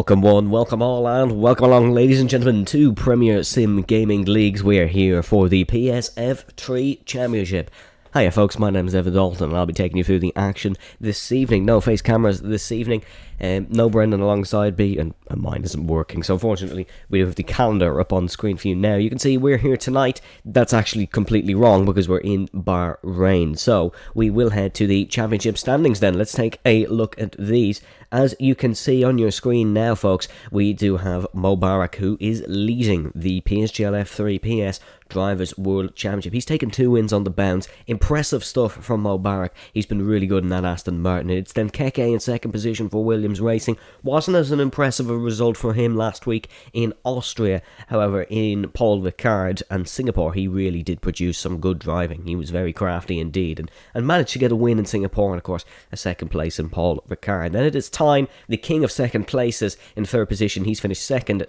Welcome one, welcome all, and welcome along, ladies and gentlemen, to Premier Sim Gaming Leagues. We are here for the PSF3 Championship. Hiya folks, my name is Evan Dalton and I'll be taking you through the action this evening. No face cameras this evening, no Brendan alongside me, and mine isn't working, so unfortunately we have the calendar up on screen for you now. You can see we're here tonight. That's actually completely wrong because we're in Bahrain, so we will head to the championship standings then. Let's take a look at these. As you can see on your screen now, folks, we do have Mubarak, who is leading the PSGL F3 PS Drivers World Championship. He's taken 2 wins on the bounce. Impressive stuff from Mubarak. He's been really good in that Aston Martin. It's then Keke in second position for Williams Racing. Wasn't as an impressive a result for him last week in Austria. However, in Paul Ricard and Singapore, he really did produce some good driving. He was very crafty indeed, and managed to get a win in Singapore, and of course a second place in Paul Ricard. Then it is time, the king of second places in third position. He's finished second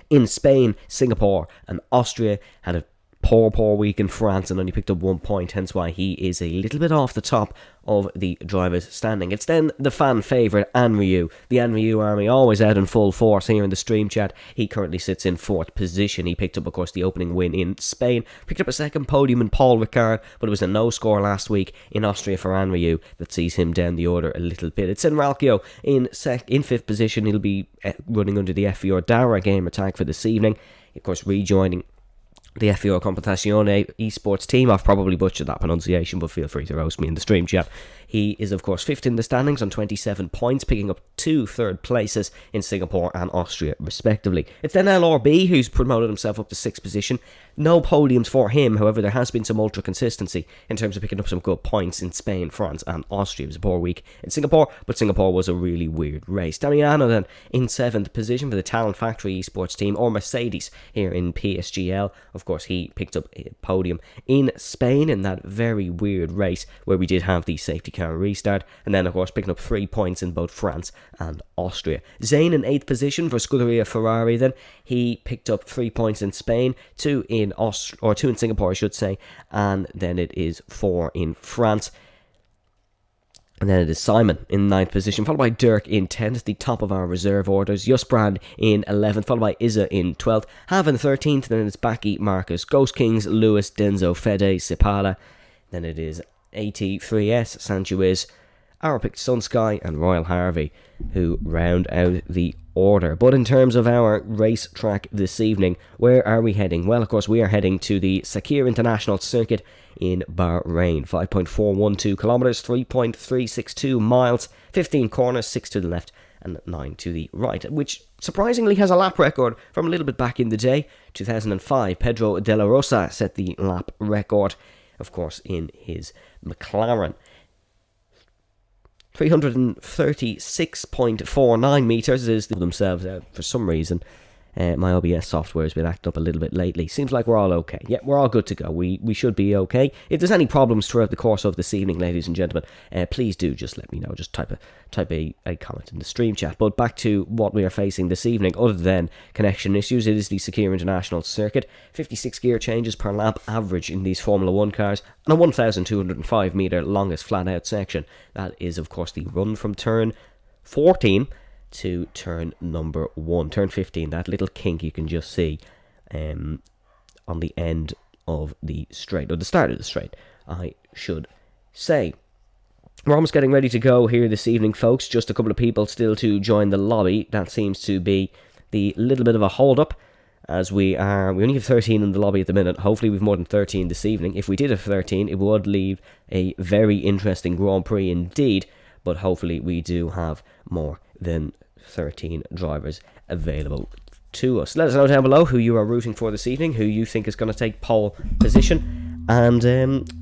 in Spain, Singapore and Austria. Had a poor week in France and only picked up 1 point, hence why he is a little bit off the top of the drivers standing. It's then the fan favourite Anryu. The Anryu army always out in full force here in the stream chat. He currently sits in 4th position. He picked up, of course, the opening win in Spain, picked up a second podium in Paul Ricard, but it was a no score last week in Austria for Anryu that sees him down the order a little bit. It's Enralcio in 5th position. He'll be running under the FVR Dara gamer tag for this evening, of course rejoining the FVO Competizione esports team. I've probably butchered that pronunciation, but feel free to roast me in the stream chat. He is, of course, 5th in the standings on 27 points, picking up 2 third places in Singapore and Austria, respectively. It's then LRB, who's promoted himself up to 6th position. No podiums for him, however, there has been some ultra consistency in terms of picking up some good points in Spain, France, and Austria. It was a poor week in Singapore, but Singapore was a really weird race. Damiano then in 7th position for the Talent Factory esports team, or Mercedes, here in PSGL. Of course, he picked up a podium in Spain in that very weird race where we did have the safety car restart, and then of course picking up 3 points in both France and Austria. Zayn in 8th position for Scuderia Ferrari. Then he picked up 3 points in Spain, 2 in two in Singapore, I should say, and then it is 4 in France. And then it is Simon in 9th position, followed by Dirk in 10th, the top of our reserve orders. Justbrand in 11th, followed by Izza in 12th. Hav in 13th, then it's Baki, Marcus, Ghost Kings, Lewis, Denzo, Fede, Sipala. Then it is AT3S, Sanchez, our picked Sunsky and Royal Harvey, who round out the order. But in terms of our race track this evening, where are we heading? Well, of course, we are heading to the Sakir International Circuit in Bahrain. 5.412 kilometers, 3.362 miles, 15 corners, 6 to the left and 9 to the right, which surprisingly has a lap record from a little bit back in the day. 2005, Pedro de la Rosa set the lap record, of course, in his McLaren. 336.49 meters is themselves out for some reason. My OBS software has been acting up a little bit lately. Seems like we're all okay. Yeah, we're all good to go. We should be okay. If there's any problems throughout the course of this evening, ladies and gentlemen, please do just let me know. Just type a comment in the stream chat. But back to what we are facing this evening, other than connection issues, it is the Sakir International Circuit. 56 gear changes per lap average in these Formula 1 cars, and a 1,205 metre longest flat-out section. That is, of course, the run from turn 14 to turn number 1. Turn 15, that little kink you can just see on the end of the straight, or the start of the straight, I should say. We're almost getting ready to go here this evening, folks. Just a couple of people still to join the lobby. That seems to be the little bit of a hold-up, as we only have 13 in the lobby at the minute. Hopefully we've more than 13 this evening. If we did have 13, it would leave a very interesting Grand Prix indeed, but hopefully we do have more than 13 drivers available to us. Let us know down below who you are rooting for this evening, who you think is going to take pole position, and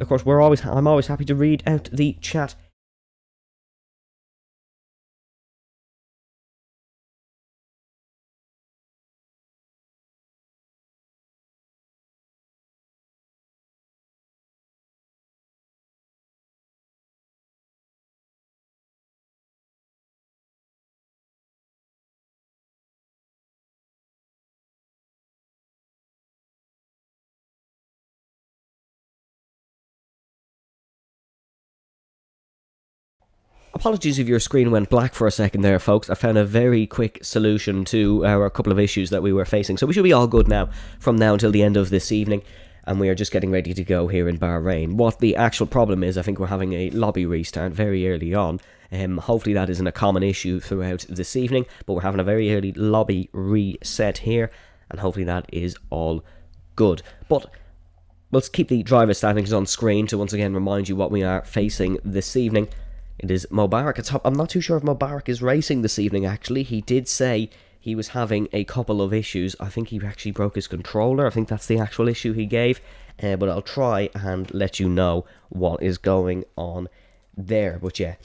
of course I'm always happy to read out the chat Apologies if your screen went black for a second there, folks. I found a very quick solution to our couple of issues that we were facing. So we should be all good now, from now until the end of this evening. And we are just getting ready to go here in Bahrain. What the actual problem is, I think we're having a lobby restart very early on. Hopefully that isn't a common issue throughout this evening, but we're having a very early lobby reset here, and hopefully that is all good. But let's keep the driver standings on screen to once again remind you what we are facing this evening. It is Mubarak at top. I'm not too sure if Mubarak is racing this evening, actually. He did say he was having a couple of issues. I think he actually broke his controller. I think that's the actual issue he gave. But I'll try and let you know what is going on there. But yeah,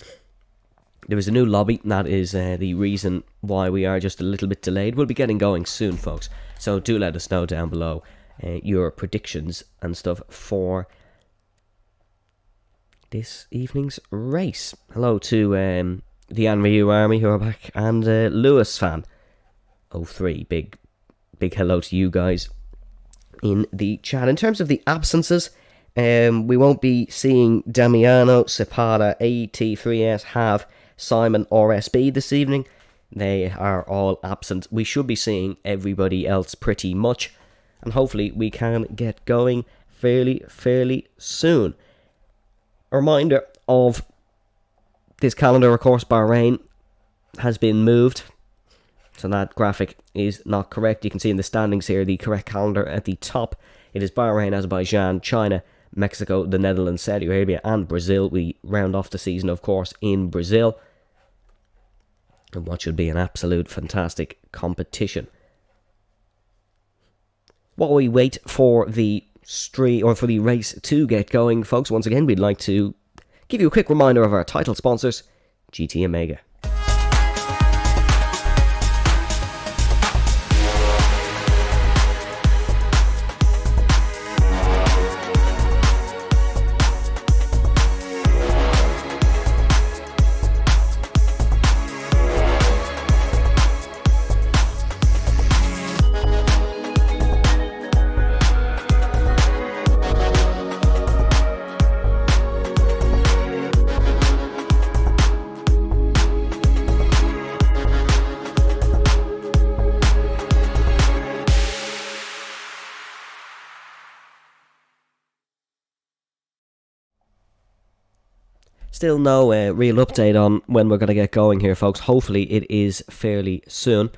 there is a new lobby. That is the reason why we are just a little bit delayed. We'll be getting going soon, folks. So do let us know down below your predictions and stuff for this evening's race. Hello to the Anryu Army who are back, and Lewis fan 03. Big hello to you guys in the chat. In terms of the absences, we won't be seeing Damiano, Separa, AT3S, Have, Simon or SB this evening. They are all absent. We should be seeing everybody else pretty much, and hopefully we can get going fairly soon. A reminder of this calendar, of course, Bahrain has been moved, so that graphic is not correct. You can see in the standings here the correct calendar at the top. It is Bahrain, Azerbaijan, China, Mexico, the Netherlands, Saudi Arabia and Brazil. We round off the season, of course, in Brazil, and what should be an absolute fantastic competition. While we wait for the for the race to get going, folks, once again we'd like to give you a quick reminder of our title sponsors, GT Omega. Still no real update on when we're going to get going here, folks. Hopefully it is fairly soon,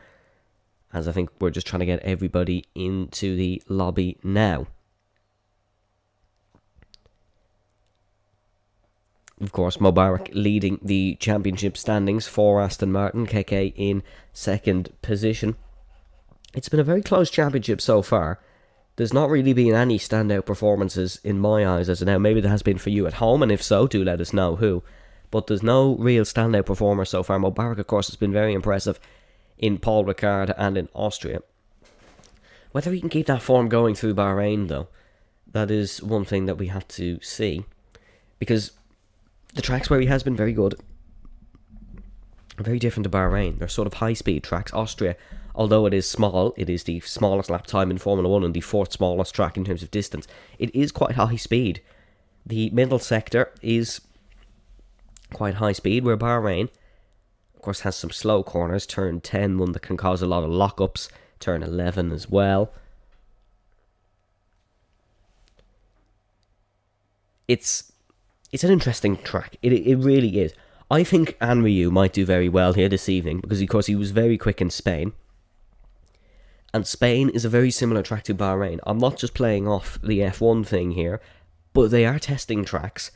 as I think we're just trying to get everybody into the lobby now. Of course, Mubarak leading the championship standings for Aston Martin, KK in second position. It's been a very close championship so far. There's not really been any standout performances in my eyes as of now. Maybe there has been for you at home, and if so, do let us know who. But there's no real standout performer so far. Mubarak, of course, has been very impressive in Paul Ricard and in Austria. Whether he can keep that form going through Bahrain, though, that is one thing that we have to see. Because the tracks where he has been very good are very different to Bahrain. They're sort of high-speed tracks. Austria, although it is small, it is the smallest lap time in Formula 1 and the fourth smallest track in terms of distance. It is quite high speed. The middle sector is quite high speed, where Bahrain, of course, has some slow corners. Turn 10, one that can cause a lot of lockups. Turn 11 as well. It's an interesting track. It really is. I think Anryu might do very well here this evening, because, of course, he was very quick in Spain. And Spain is a very similar track to Bahrain. I'm not just playing off the F1 thing here, but they are testing tracks,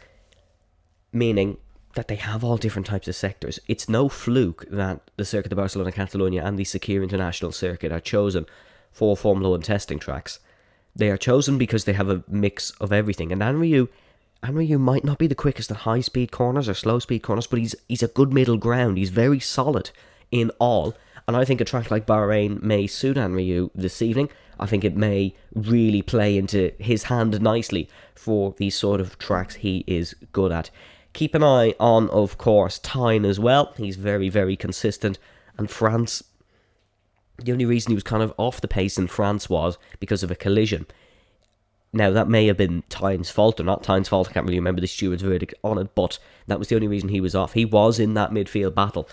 meaning that they have all different types of sectors. It's no fluke that the Circuit of Barcelona-Catalunya and the Sakir International Circuit are chosen for Formula 1 testing tracks. They are chosen because they have a mix of everything. And Anryu might not be the quickest at high-speed corners or slow-speed corners, but he's a good middle ground. He's very solid in all. And I think a track like Bahrain may suit Anryu this evening. I think it may really play into his hand nicely for these sort of tracks he is good at. Keep an eye on, of course, Tyne as well. He's very, very consistent. And France, the only reason he was kind of off the pace in France was because of a collision. Now, that may have been Tyne's fault or not Tyne's fault. I can't really remember the steward's verdict on it, but that was the only reason he was off. He was in that midfield battle,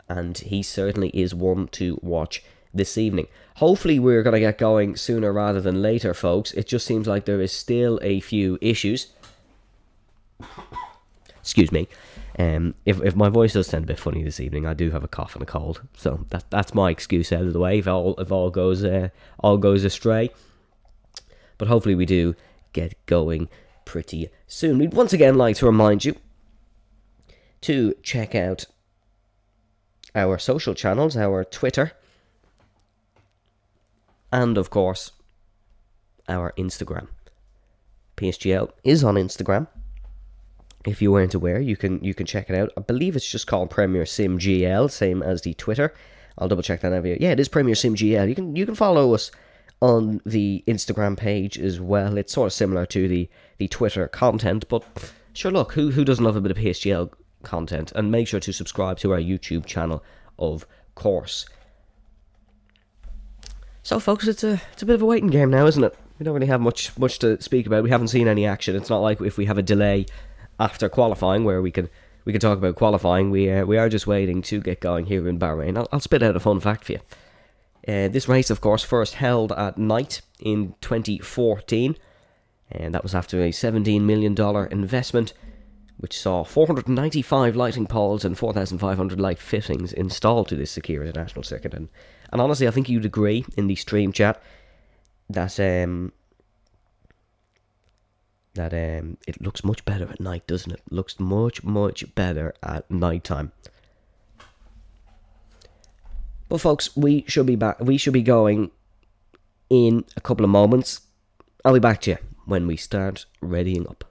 and he certainly is one to watch this evening. Hopefully, we're going to get going sooner rather than later, folks. It just seems like there is still a few issues. Excuse me. If my voice does sound a bit funny this evening, I do have a cough and a cold, so that's my excuse out of the way. If all goes astray. But hopefully we do get going pretty soon. We'd once again like to remind you to check out our social channels, our Twitter, and of course, our Instagram. PSGL is on Instagram. If you weren't aware, you can check it out. I believe it's just called Premier Sim GL, same as the Twitter. I'll double check that out. Yeah, it is Premier Sim GL. You can follow us on the Instagram page as well. It's sort of similar to the Twitter content, but sure, look, who doesn't love a bit of PSGL content? And make sure to subscribe to our YouTube channel, of course. So, folks, it's a bit of a waiting game now, isn't it? We don't really have much to speak about. We haven't seen any action. It's not like if we have a delay after qualifying where we can talk about qualifying. We are just waiting to get going here in Bahrain. I'll spit out a fun fact for you. This race, of course, first held at night in 2014, and that was after a $17 million investment, which saw 495 lighting poles and 4,500 light fittings installed to this secure international circuit. And honestly, I think you'd agree in the stream chat that it looks much better at night, doesn't it? It looks much better at night time. But folks, we should be back. We should be going in a couple of moments. I'll be back to you when we start readying up.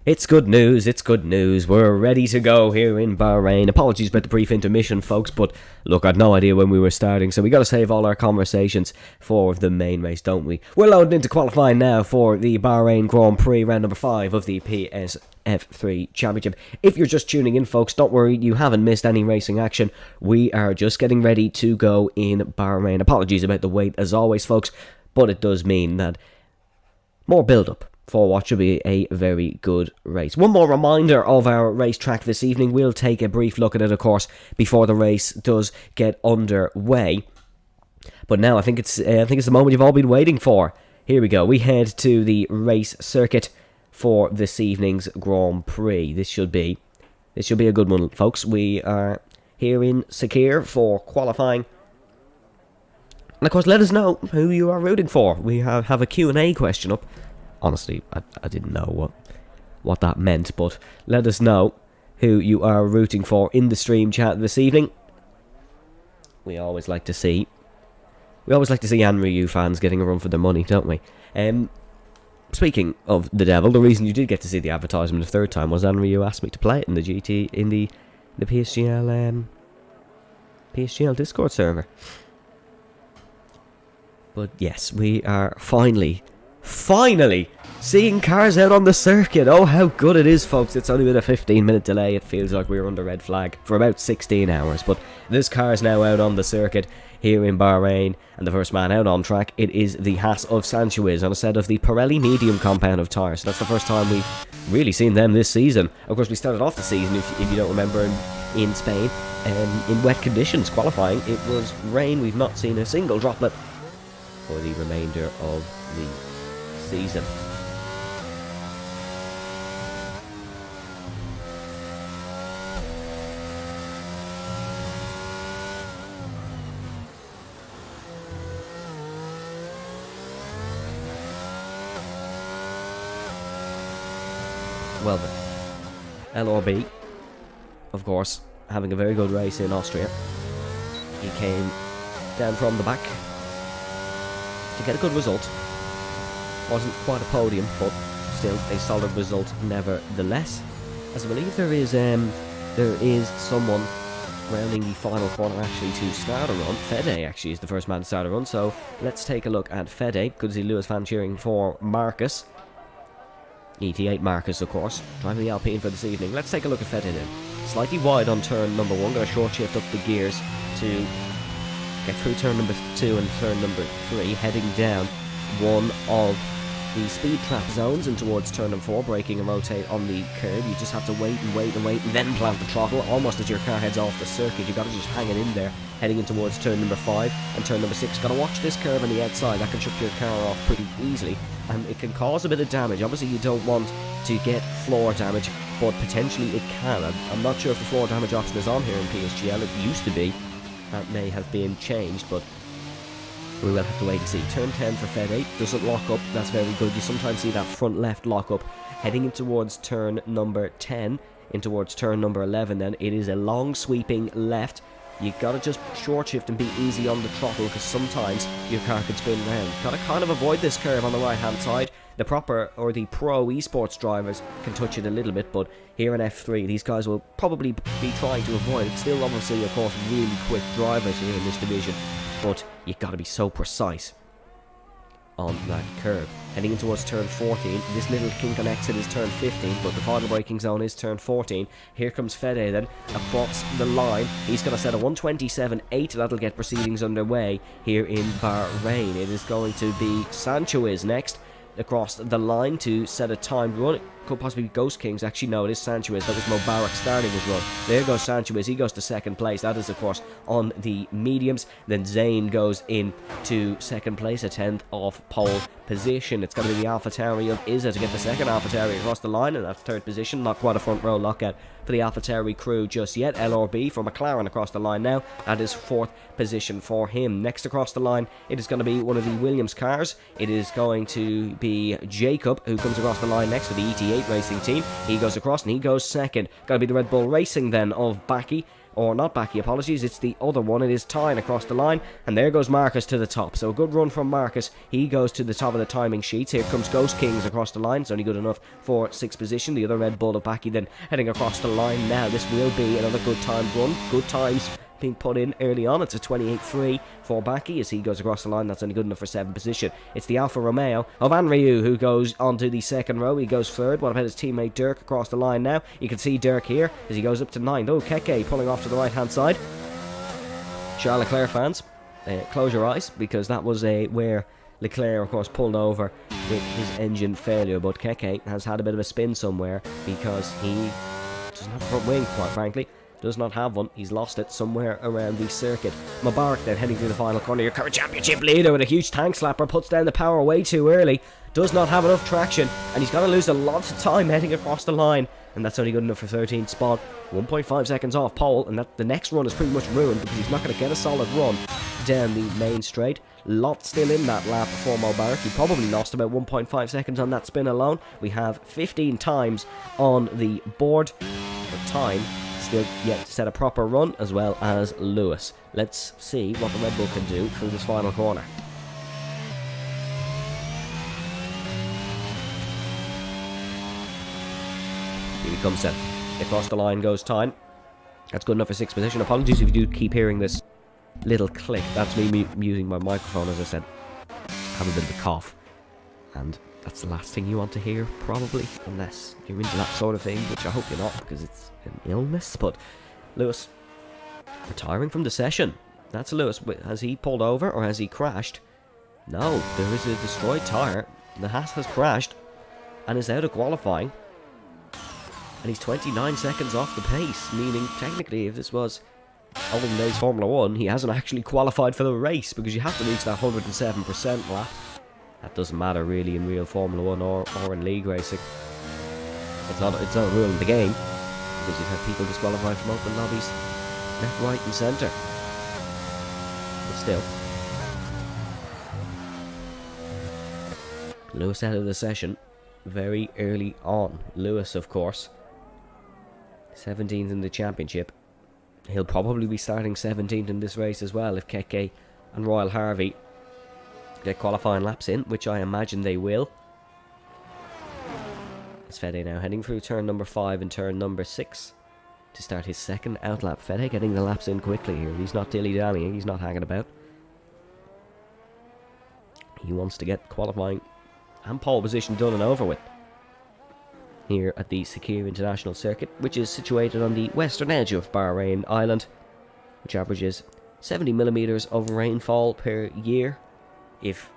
It's good news, it's good news. We're ready to go here in Bahrain. Apologies about the brief intermission, folks, but look, I'd no idea when we were starting, so we got to save all our conversations for the main race, don't we? We're loading into qualifying now for the Bahrain Grand Prix, round number 5 of the PSF3 Championship. If you're just tuning in, folks, don't worry, you haven't missed any racing action. We are just getting ready to go in Bahrain. Apologies about the wait, as always, folks, but it does mean that more build-up for what should be a very good race. One more reminder of our racetrack this evening. We'll take a brief look at it, of course, before the race does get underway. But now I think it's the moment you've all been waiting for. Here we go. We head to the race circuit for this evening's Grand Prix. This should be a good one, folks. We are here in Sakir for qualifying. And of course, let us know who you are rooting for. We have a Q&A question up. Honestly, I didn't know what that meant, but let us know who you are rooting for in the stream chat this evening. We always like to see Anryu fans getting a run for their money, don't we? Speaking of the devil, the reason you did get to see the advertisement a third time was Anryu asked me to play it in the GT in the PSGL Discord server. But yes, we are finally seeing cars out on the circuit. Oh, how good it is, folks. It's only been a 15-minute delay. It feels like we were under red flag for about 16 hours. But this car is now out on the circuit here in Bahrain. And the first man out on track, it is the Haas of Sanchez on a set of the Pirelli medium compound of tyres. So that's the first time we've really seen them this season. Of course, we started off the season, if you don't remember, in Spain. In wet conditions qualifying. It was rain. We've not seen a single droplet for the remainder of the season. Well then, LRB, of course, having a very good race in Austria. He came down from the back to get a good result. Wasn't quite a podium, but still a solid result nevertheless. As I believe there is someone rounding the final corner actually to start a run. Fede actually is the first man to start a run, so let's take a look at Fede. Good to see Lewis fan cheering for Marcus. ET8 Marcus, of course, driving the Alpine for this evening. Let's take a look at Fede then. Slightly wide on turn number 1, got a short shift up the gears to get through turn number 2 and turn number 3, heading down one of the speed trap zones and towards turn number 4, braking and rotate on the curb. You just have to wait and then plant the throttle almost as your car heads off the circuit. You got to just hang it in there, heading in towards turn number 5 and turn number 6. Got to watch this curve on the outside. That can shut your car off pretty easily, and it can cause a bit of damage. Obviously, you don't want to get floor damage, but potentially it can. I'm not sure if the floor damage option is on here in PSGL. It used to be. That may have been changed, but we will have to wait and see. Turn 10 for Fede doesn't lock up. That's very good. You sometimes see that front left lock up. Heading in towards turn number 10, in towards turn number 11 then. It is a long sweeping left. You gotta just short shift and be easy on the throttle, because sometimes your car could spin round. Gotta kind of avoid this curve on the right hand side. The proper or the pro esports drivers can touch it a little bit, but here in F3 these guys will probably be trying to avoid it. Still obviously, of course, really quick drivers here in this division, but you gotta be so precise on that curve. Heading in towards turn 14, this little kink on exit is turn 15, but the final braking zone is turn 14. Here comes Fede then, across the line. He's going to set a 127.8, that'll get proceedings underway here in Bahrain. It is going to be Sanchez next, across the line to set a timed run. It could possibly be Ghost Kings. Actually, no, it is Sanchez. That was Mubarak starting his run. There goes Sanchez. He goes to second place. That is, of course, on the mediums. Then Zane goes in to second place, a 10th off pole position. It's going to be the AlphaTauri of Izza to get the second AlphaTauri across the line in that third position. Not quite a front row lockout for the AlphaTauri crew just yet. LRB for McLaren across the line now. That is fourth position for him. Next across the line, it is going to be one of the Williams cars. It is going to be Jacob, who comes across the line next for the ET8 88 Racing Team. He goes across and he goes second. Gotta be the Red Bull Racing then of Baki. Or not Baki, apologies, it's the other one. It is Tyne across the line, and there goes Marcus to the top. So a good run from Marcus. He goes to the top of the timing sheets. Here comes Ghost Kings across the line. It's only good enough for 6th position. The other Red Bull of Baki then heading across the line now. This will be another good timed run. Good times being put in early on. It's a 28.3 for Baki as he goes across the line. That's only good enough for 7th position. It's the Alfa Romeo of Anryu who goes onto the 2nd row. He goes 3rd. What about his teammate Dirk across the line now? You can see Dirk here as he goes up to 9th. Oh, Keke pulling off to the right hand side. Charles Leclerc fans, close your eyes, because that was where Leclerc of course pulled over with his engine failure, but Keke has had a bit of a spin somewhere because he doesn't have a front wing, quite frankly. Does not have one. He's lost it somewhere around the circuit. Mubarak then heading through the final corner. Your current championship leader with a huge tank slapper puts down the power way too early. Does not have enough traction, and he's going to lose a lot of time heading across the line. And that's only good enough for 13th spot. 1.5 seconds off pole, and the next run is pretty much ruined because he's not going to get a solid run down the main straight. Lot still in that lap for Mubarak. He probably lost about 1.5 seconds on that spin alone. We have 15 times on the board. But time still yet to set a proper run, as well as Lewis. Let's see what the Red Bull can do through this final corner. Here he comes then. Across the line goes Tyne. That's good enough for 6th position. Apologies if you do keep hearing this little click. That's me using my microphone, as I said. I have a bit of a cough. And that's the last thing you want to hear, probably, unless you're into that sort of thing, which I hope you're not, because it's an illness. But Lewis retiring from the session. That's Lewis. Has he pulled over, or has he crashed? No, there is a destroyed tyre. The Haas has crashed, and is out of qualifying. And he's 29 seconds off the pace, meaning, technically, if this was olden days Formula 1, he hasn't actually qualified for the race, because you have to reach that 107% lap. That doesn't matter really in real Formula 1 or in league racing. It's not a rule in the game, because you've had people disqualified from open lobbies left, right and centre. But still. Lewis out of the session very early on. Lewis, of course, 17th in the championship. He'll probably be starting 17th in this race as well if Keke and Royal Harvey get qualifying laps in, which I imagine they will. It's Fede now heading through turn number 5 and turn number 6 to start his 2nd outlap. Fede getting the laps in quickly here. He's not dilly-dallying, he's not hanging about. He wants to get qualifying and pole position done and over with here at the Sakir International Circuit, which is situated on the western edge of Bahrain Island, which averages 70mm of rainfall per year. If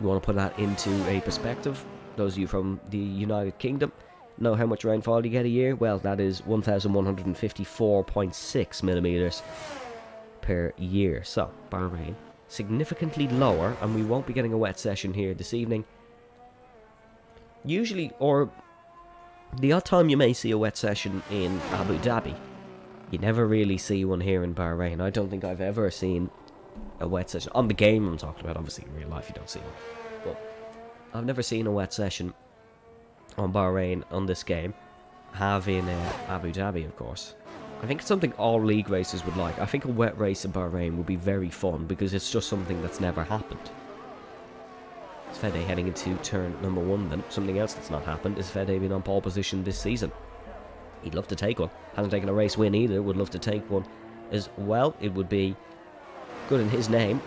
you want to put that into a perspective, those of you from the United Kingdom know how much rainfall you get a year. Well, that is 1,154.6mm per year. So, Bahrain, significantly lower, and we won't be getting a wet session here this evening. Usually, or the odd time you may see a wet session in Abu Dhabi, you never really see one here in Bahrain. I don't think I've ever seen a wet session on the game I'm talking about. Obviously in real life you don't see one, but I've never seen a wet session on Bahrain on this game. Have in Abu Dhabi, of course. I think it's something all league races would like. I think a wet race in Bahrain would be very fun because it's just something that's never happened. It's Fede heading into turn number 1 then. Something else that's not happened is Fede being on pole position this season. He'd love to take one. Hasn't taken a race win either. Would love to take one as well. It would be good in his name.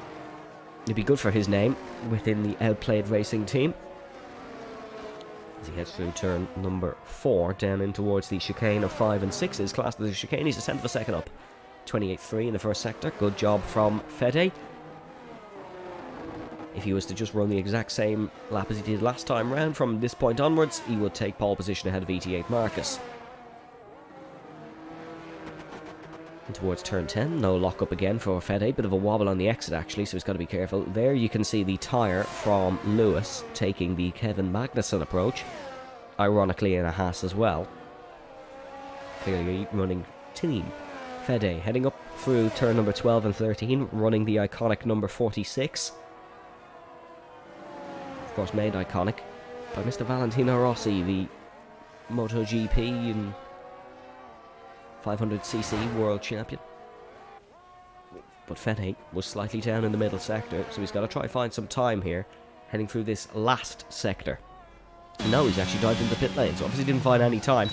It'd be good for his name within the Outplayed Racing team. As he heads through turn number 4 down in towards the chicane of 5 and 6 is classed as a chicane. He's a 10th of a second up. 28.3 in the first sector. Good job from Fede. If he was to just run the exact same lap as he did last time round from this point onwards, he would take pole position ahead of ET8 Marcus. And towards turn 10, no lock up again for Fede. Bit of a wobble on the exit actually, so he's got to be careful. There you can see the tyre from Lewis taking the Kevin Magnussen approach. Ironically in a Haas as well. Clearly running team. Fede heading up through turn number 12 and 13, running the iconic number 46. Of course made iconic by Mr. Valentino Rossi, the MotoGP and 500cc world champion. But Fede was slightly down in the middle sector, so he's got to try find some time here, heading through this last sector. No, he's actually dived into the pit lane, so obviously didn't find any time.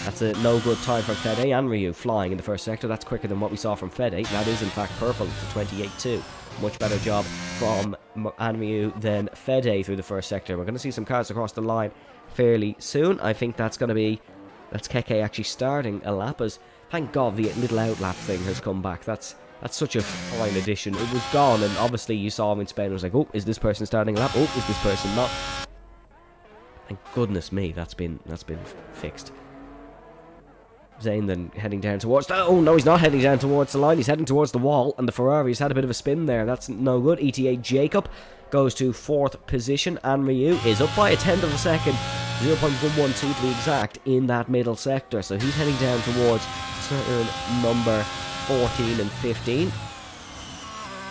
That's a no good time from Fede and Ryu flying in the first sector. That's quicker than what we saw from Fede. That is in fact purple to 28.2. Much better job from Anryu than Fede through the first sector. We're going to see some cars across the line fairly soon. I think that's going to be... That's Keke actually starting a lap, as thank God the little outlap thing has come back. That's such a fine addition. It was gone, and obviously you saw him in Spain. It was like, oh, is this person starting a lap? Oh, is this person not? Thank goodness me, that's been fixed. Zayn then heading down towards... Oh, no, he's not heading down towards the line. He's heading towards the wall, and the Ferrari's had a bit of a spin there. That's no good. ETA Jacob goes to 4th position, and Ryu is up by a tenth of a second, 0.112 to be exact, in that middle sector. So he's heading down towards turn number 14 and 15.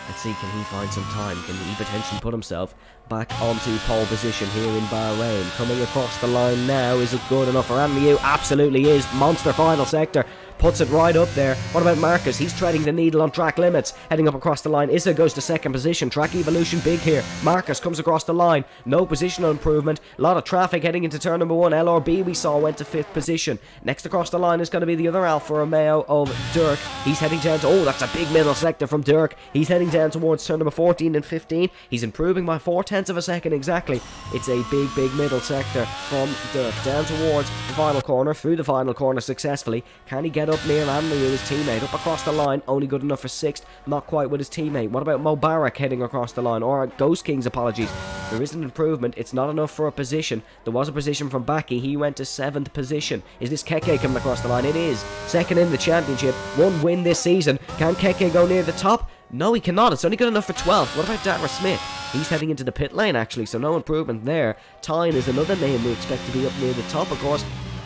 Let's see, can he find some time? Can he potentially put himself back onto pole position here in Bahrain? Coming across the line now, is it good enough for Anryu? Absolutely is. Monster final sector. Puts it right up there. What about Marcus? He's treading the needle on track limits. Heading up across the line. Issa goes to 2nd position. Track evolution big here. Marcus comes across the line. No positional improvement. A lot of traffic heading into turn number 1. LRB we saw went to 5th position. Next across the line is going to be the other Alfa Romeo of Dirk. He's heading down to... Oh, that's a big middle sector from Dirk. He's heading down towards turn number 14 and 15. He's improving by 4/10 of a second exactly. It's a big middle sector from Dirk. Down towards the final corner. Through the final corner successfully. Can he get up near Anryu, his teammate? Up across the line, only good enough for 6th, not quite with his teammate. What about Mubarak heading across the line? Or Ghost King's apologies. There is an improvement. It's not enough for a position. There was a position from Baki. He went to 7th position. Is this Keke coming across the line? It is. 2nd in the championship. 1 win this season. Can Keke go near the top? No, he cannot. It's only good enough for 12th. What about Dara Smith? He's heading into the pit lane, actually, so no improvement there. Tyne is another name we expect to be up near the top, of course.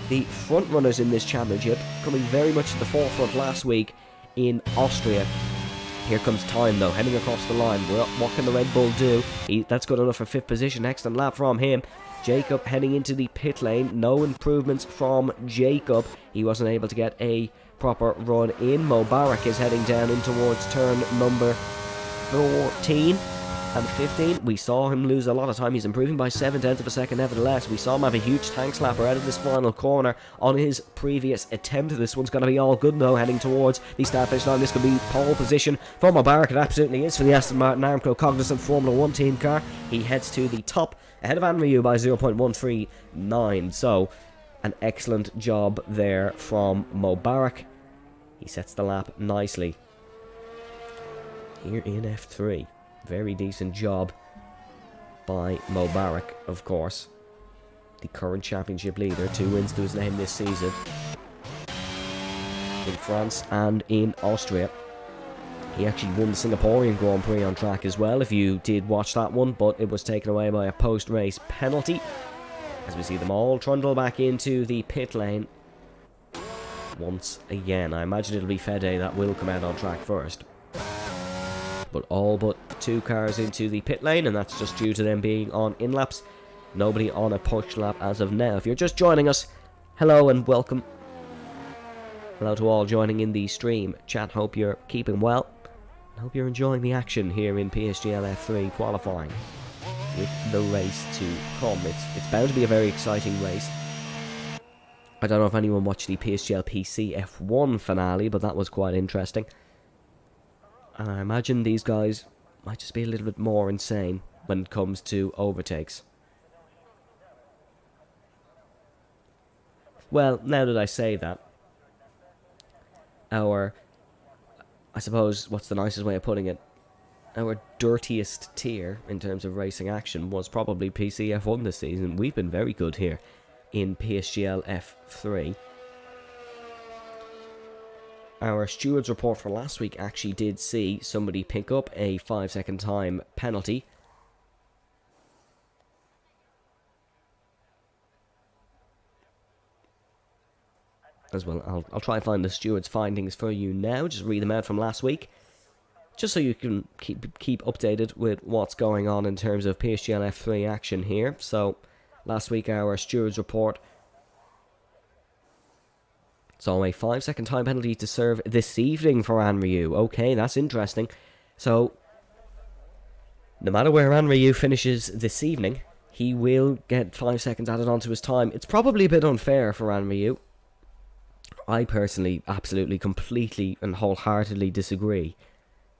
The front runners in this championship coming very much to the forefront last week in Austria. Here comes Time though, heading across the line. What can the Red Bull do? That's good enough for 5th position. Excellent lap from him. Jacob heading into the pit lane. No improvements from Jacob. He wasn't able to get a proper run in. Mubarak is heading down in towards turn number 14 and 15. We saw him lose a lot of time. He's improving by 7/10 of a second nevertheless. We saw him have a huge tank slapper out of this final corner on his previous attempt. This one's going to be all good though, heading towards the start finish line. This could be pole position for Mubarak. It absolutely is for the Aston Martin Aramco Cognizant Formula 1 team car. He heads to the top ahead of Anryu by 0.139. So an excellent job there from Mubarak. He sets the lap nicely here in F3. Very decent job by Mubarak, of course. The current championship leader. 2 wins to his name this season. In France and in Austria. He actually won the Singaporean Grand Prix on track as well, if you did watch that one, but it was taken away by a post-race penalty. As we see them all trundle back into the pit lane once again. I imagine it'll be Fede that will come out on track first. But all but 2 cars into the pit lane, and that's just due to them being on in-laps. Nobody on a push lap as of now. If you're just joining us, hello and welcome. Hello to all joining in the stream chat. Hope you're keeping well. I hope you're enjoying the action here in PSGL F3 qualifying with the race to come. It's bound to be a very exciting race. I don't know if anyone watched the PSGL PC F1 finale, but that was quite interesting. And I imagine these guys might just be a little bit more insane when it comes to overtakes. Well, now that I say that, I suppose, what's the nicest way of putting it? Our dirtiest tier in terms of racing action was probably PC F1 this season. We've been very good here in PSGL F3. Our stewards report for last week actually did see somebody pick up a 5-second time penalty. As well, I'll try and find the stewards' findings for you now. Just read them out from last week. Just so you can keep updated with what's going on in terms of PSGL F3 action here. So, last week, our stewards report saw a 5-second time penalty to serve this evening for Anriu. Okay, that's interesting. So, no matter where Anriu finishes this evening, he will get 5 seconds added onto his time. It's probably a bit unfair for Anriu. I personally absolutely, completely and wholeheartedly disagree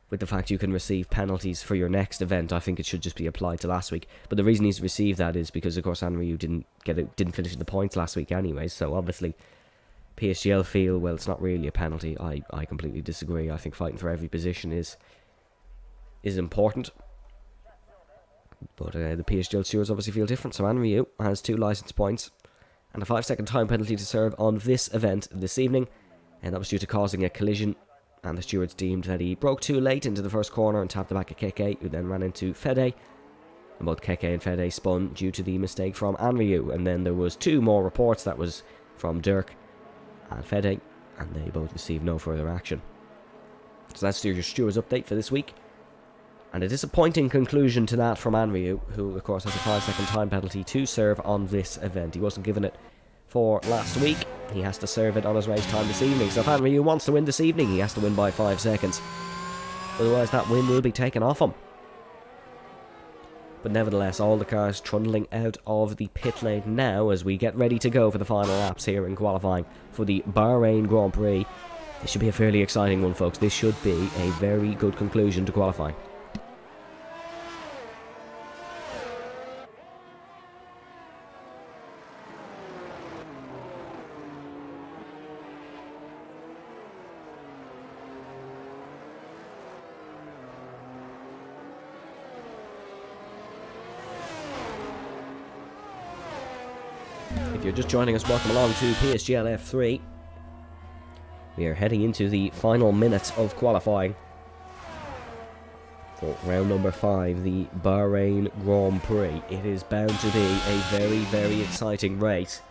with the fact you can receive penalties for your next event. I think it should just be applied to last week. But the reason he's received that is because, of course, Anriu didn't finish the points last week anyway. So obviously, PSGL feel, well, it's not really a penalty. I completely disagree. I think fighting for every position is important. But the PSGL stewards obviously feel different. So Anriu has 2 licence points and a 5-second time penalty to serve on this event this evening. And that was due to causing a collision. And the stewards deemed that he broke too late into the first corner and tapped the back of Keke, who then ran into Fede. And both Keke and Fede spun due to the mistake from Anriu. And then there was 2 more reports. That was from Dirk and Fede, and they both received no further action. So that's your stewards update for this week. And a disappointing conclusion to that from Anriu, who of course has a 5-second time penalty to serve on this event. He wasn't given it for last week. He has to serve it on his race time this evening. So if Anriu wants to win this evening, he has to win by 5 seconds. Otherwise that win will be taken off him. But nevertheless, all the cars trundling out of the pit lane now as we get ready to go for the final laps here in qualifying for the Bahrain Grand Prix. This should be a fairly exciting one, folks. This should be a very good conclusion to qualifying. If you're just joining us, welcome along to PSGL F3. We are heading into the final minutes of qualifying for round number 5, the Bahrain Grand Prix. It is bound to be a very, very exciting race.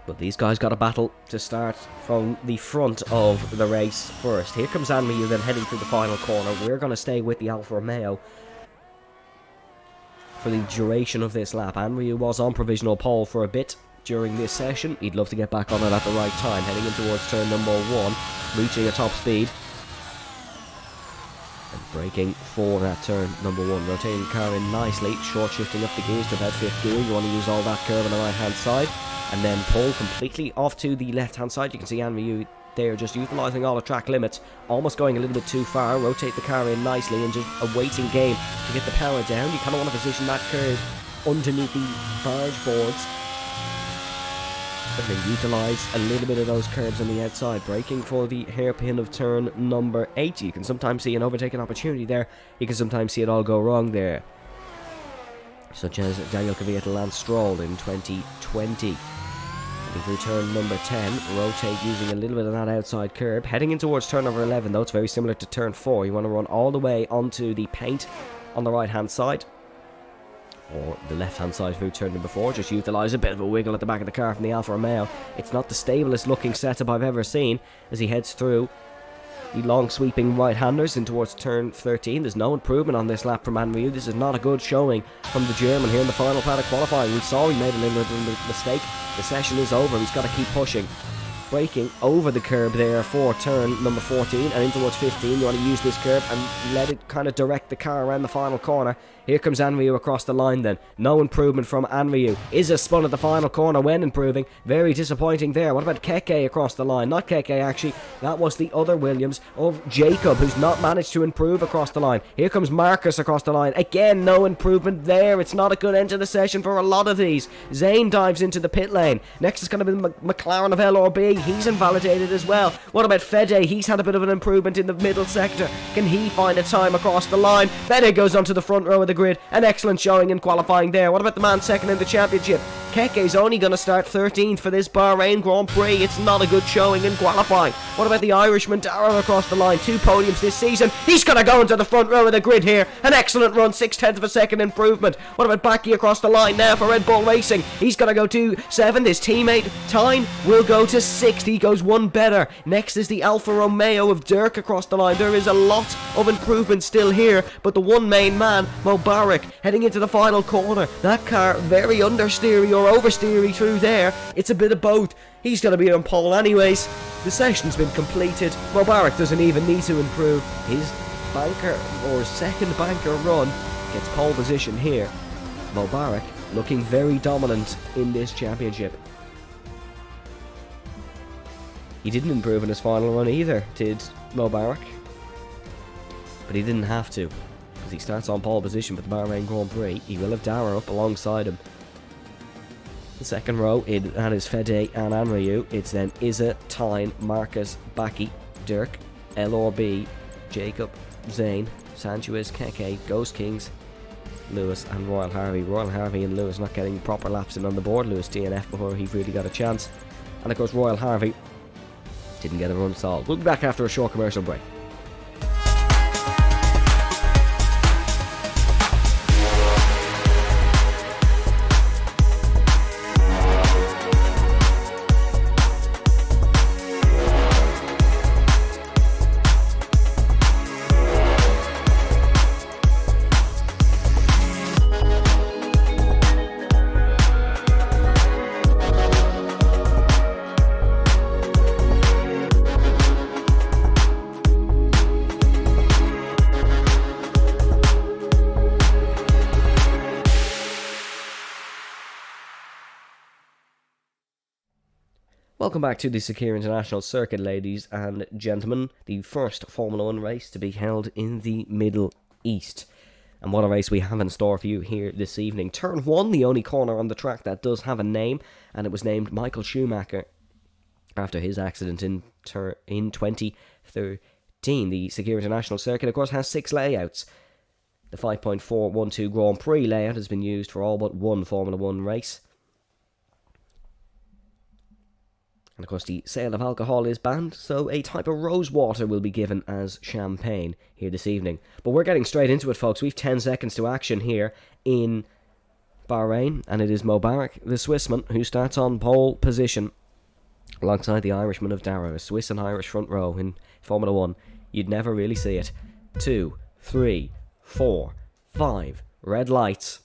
But these guys got a battle to start from the front of the race first. Here comes Anriu then heading through the final corner. We're going to stay with the Alfa Romeo for the duration of this lap. Anriu was on provisional pole for a bit during this session. He'd love to get back on it at the right time, heading in towards turn number 1, reaching a top speed and braking for that turn number 1, rotating the car in nicely, short shifting up the gears to about 5th gear. You want to use all that curve on the right hand side and then pull completely off to the left hand side. You can see Anriu there just utilising all the track limits, almost going a little bit too far. Rotate the car in nicely and just awaiting game to get the power down. You kind of want to position that curve underneath the barge boards and then utilise a little bit of those curves on the outside, braking for the hairpin of turn number 8. You can sometimes see an overtaking opportunity there. You can sometimes see it all go wrong there, such as Daniel Kvyat and Lance Stroll in 2020. Through turn number 10, rotate using a little bit of that outside curb. Heading in towards turn number 11, though, it's very similar to turn 4. You want to run all the way onto the paint on the right hand side, or the left hand side through turn number 4. Just utilise a bit of a wiggle at the back of the car from the Alfa Romeo. It's not the stablest looking setup I've ever seen as he heads through the long sweeping right-handers in towards turn 13. There's no improvement on this lap from Anriu. This is not a good showing from the German here in the final part of qualifying. We saw he made a little mistake. The session is over. He's got to keep pushing. Braking over the curb there for turn number 14 and in towards 15. You want to use this curb and let it kind of direct the car around the final corner. Here comes Anriu across the line then. No improvement from Anriu. Is spun at the final corner when improving. Very disappointing there. What about Keke across the line? Not Keke actually. That was the other Williams of Jacob, who's not managed to improve across the line. Here comes Marcus across the line. Again, no improvement there. It's not a good end to the session for a lot of these. Zane dives into the pit lane. Next is going to be McLaren of LRB. He's invalidated as well. What about Fede? He's had a bit of an improvement in the middle sector. Can he find a time across the line? Fede goes onto the front row of the grid. An excellent showing in qualifying there. What about the man second in the championship? Keke's only going to start 13th for this Bahrain Grand Prix. It's not a good showing in qualifying. What about the Irishman Darragh across the line? 2 podiums this season. He's going to go into the front row of the grid here. An excellent run, 0.6 of a second improvement. What about Baki across the line now for Red Bull Racing? He's going to go to 7th. His teammate Tyne will go to 6th. He goes 1 better. Next is the Alfa Romeo of Dirk across the line. There is a lot of improvement still here, but the one main man, Mubarak, heading into the final corner. That car very understeery or oversteery through there. It's a bit of both. He's going to be on pole anyways. The session's been completed. Mubarak doesn't even need to improve. His banker or second banker run gets pole position here. Mubarak looking very dominant in this championship. He didn't improve in his final run either, did Mubarak. But he didn't have to, because he starts on pole position for the Bahrain Grand Prix. He will have Darragh up alongside him. The second row, that is Fede and Anryu. It's then Izza, Tyne, Marcus, Baki, Dirk, LRB, Jacob, Zane, Sanchez, Keke, Ghost Kings, Lewis and Royal Harvey. Royal Harvey and Lewis not getting proper laps in on the board. Lewis DNF before he really got a chance. And of course Royal Harvey didn't get a run at all. We'll be back after a short commercial break. Welcome back to the Sakir International Circuit, ladies and gentlemen. The first Formula 1 race to be held in the Middle East. And what a race we have in store for you here this evening. Turn 1, the only corner on the track that does have a name, and it was named Michael Schumacher after his accident in 2013. The Sakir International Circuit, of course, has 6 layouts. The 5.412 Grand Prix layout has been used for all but one Formula 1 race. And of course the sale of alcohol is banned, so a type of rose water will be given as champagne here this evening. But we're getting straight into it, folks. We've 10 seconds to action here in Bahrain, and it is Mubarak, the Swissman, who starts on pole position alongside the Irishman of Darragh. A Swiss and Irish front row in Formula 1. You'd never really see it. 2, 3, 4, 5. Red lights.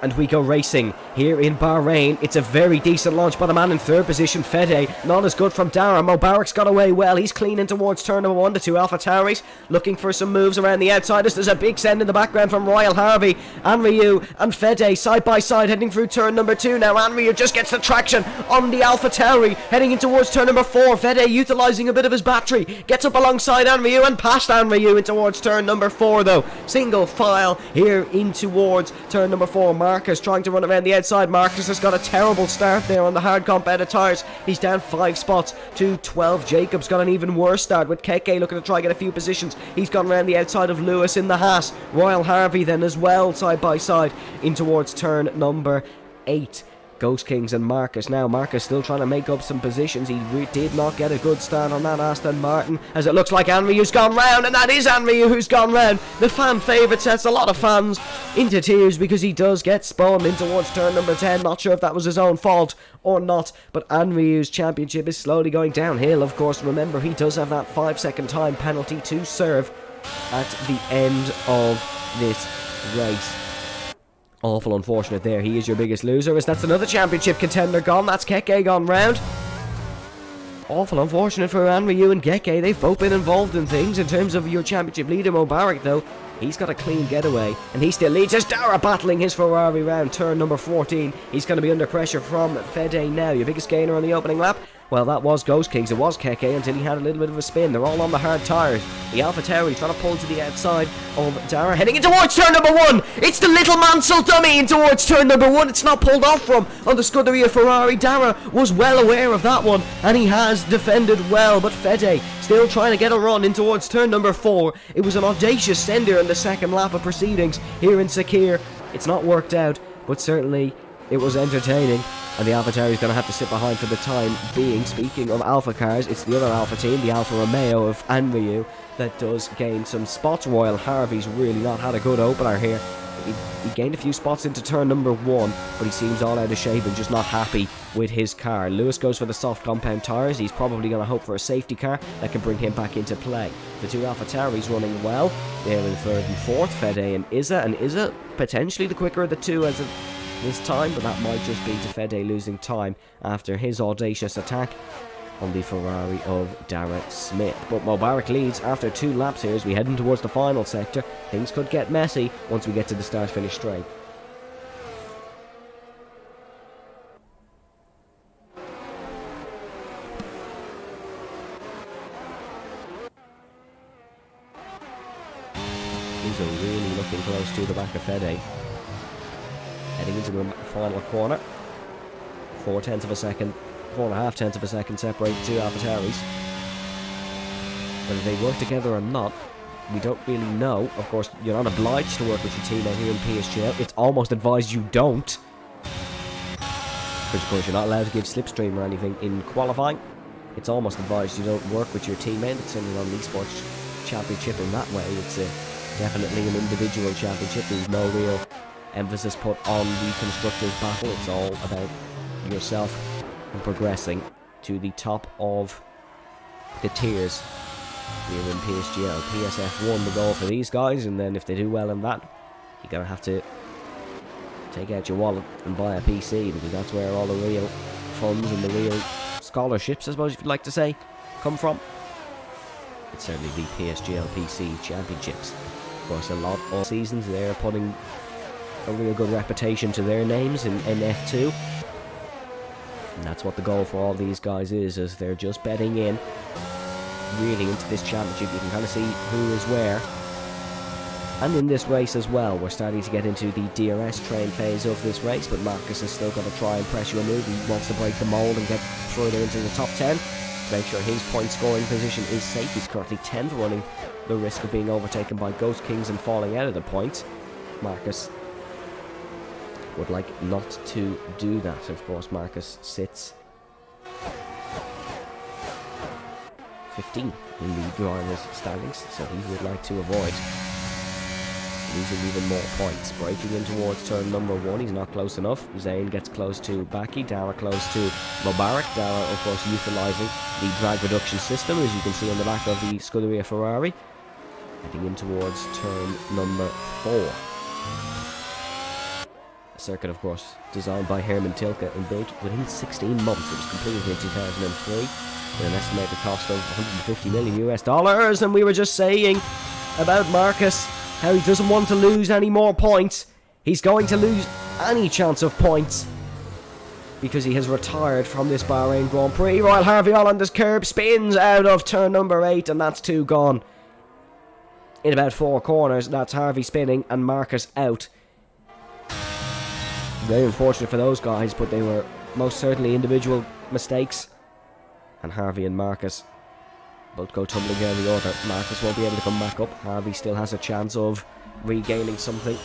And we go racing here in Bahrain. It's a very decent launch by the man in third position, Fede. Not as good from Darragh. Mubarak's got away well. He's cleaning towards turn number 1. The 2 Alpha Tauris looking for some moves around the outsiders. There's a big send in the background from Royal Harvey. Anryu and Fede side by side heading through turn number 2. Now Anryu just gets the traction on the Alpha Tauri heading in towards turn number 4. Fede utilising a bit of his battery. Gets up alongside Anryu and past Anryu in towards turn number 4 though. Single file here in towards turn number 4. Marcus trying to run around the outside. Marcus has got a terrible start there on the hard competitive tyres. He's down 5 spots to 12. Jacob's got an even worse start with Keke looking to try and get a few positions. He's gone around the outside of Lewis in the Haas. Royal Harvey then as well side by side in towards turn number 8. Ghost Kings and Marcus. Now Marcus still trying to make up some positions. He did not get a good start on that Aston Martin, as it looks like Anryu's gone round, and that is Anryu who's gone round. The fan favourite sets a lot of fans into tears because he does get spun in towards turn number 10. Not sure if that was his own fault or not, but Anryu's championship is slowly going downhill. Of course, remember he does have that 5-second time penalty to serve at the end of this race. Awful unfortunate there. He is your biggest loser, as that's another championship contender gone. That's Keke gone round. Awful unfortunate for Anryu and Keke. They've both been involved in things. In terms of your championship leader, Mubarak, though, he's got a clean getaway, and he still leads as Darragh battling his Ferrari round turn number 14. He's going to be under pressure from Fede now. Your biggest gainer on the opening lap? Well, that was Ghost Kings. It was Keke until he had a little bit of a spin. They're all on the hard tyres. The Alpha Tauri trying to pull to the outside of Darragh, heading in towards turn number 1. It's the little Mansell dummy in towards turn number 1. It's not pulled off from on the Scuderia Ferrari. Darragh was well aware of that one, and he has defended well, but Fede still trying to get a run in towards turn number 4. It was an audacious sender in the second lap of proceedings here in Sakir It's not worked out, but certainly it was entertaining. And the AlphaTauri is going to have to sit behind for the time being. Speaking of Alpha cars, it's the other Alpha team, the Alfa Romeo of Anryu, that does gain some spots. Royal Harvey's really not had a good opener here. He gained a few spots into turn number 1, but he seems all out of shape and just not happy with his car. Lewis goes for the soft compound tyres. He's probably going to hope for a safety car that can bring him back into play. The two AlphaTauris running well. They're in 3rd and 4th, Fede and Izza potentially the quicker of the two as of this time, but that might just be to Fede losing time after his audacious attack on the Ferrari of Dara Smith. But Mubarak leads after 2 laps here as we head in towards the final sector. Things could get messy once we get to the start-finish straight. These are really looking close to the back of Fede. Heading into the final corner. 4/10 of a second. 4.5 of a second separate the two AlphaTauris. Whether they work together or not, we don't really know. Of course, you're not obliged to work with your teammate here in PSGL. It's almost advised you don't. Because, of course, you're not allowed to give slipstream or anything in qualifying. It's almost advised you don't work with your teammate. It's only on the esports championship in that way. It's definitely an individual championship. There's no real emphasis put on the constructors battle. It's all about yourself and progressing to the top of the tiers here in PSGL. PSF 1 the goal for these guys, and then if they do well in that, you're going to have to take out your wallet and buy a PC, because that's where all the real funds and the real scholarships, I suppose if you'd like to say, come from. It's certainly the PSGL PC Championships. Of course, a lot of seasons they're putting a real good reputation to their names in NF2. And that's what the goal for all these guys is, as they're just betting in really into this championship. You can kind of see who is where. And in this race as well, we're starting to get into the DRS train phase of this race, but Marcus has still got to try and press you a move. He wants to break the mold and get further into the top 10 to make sure his point scoring position is safe. He's currently 10th, running the risk of being overtaken by Ghost Kings and falling out of the points. Marcus would like not to do that. Of course, Marcus sits 15th in the drivers' standings, so he would like to avoid losing even more points. Breaking in towards turn number 1, he's not close enough. Zayn gets close to Baki, Dara close to Mubarak. Dara, of course, utilising the drag reduction system, as you can see on the back of the Scuderia Ferrari. Heading in towards turn number 4. A circuit, of course, designed by Herman Tilke and built within 16 months. It was completed in 2003 with an estimated cost of $150 million. And we were just saying about Marcus, how he doesn't want to lose any more points. He's going to lose any chance of points because he has retired from this Bahrain Grand Prix. Royal Harvey all on this curb, spins out of turn number 8, and that's 2 gone. In about 4 corners, that's Harvey spinning and Marcus out. Very unfortunate for those guys, but they were most certainly individual mistakes. And Harvey and Marcus both go tumbling down the order. Marcus won't be able to come back up. Harvey still has a chance of regaining something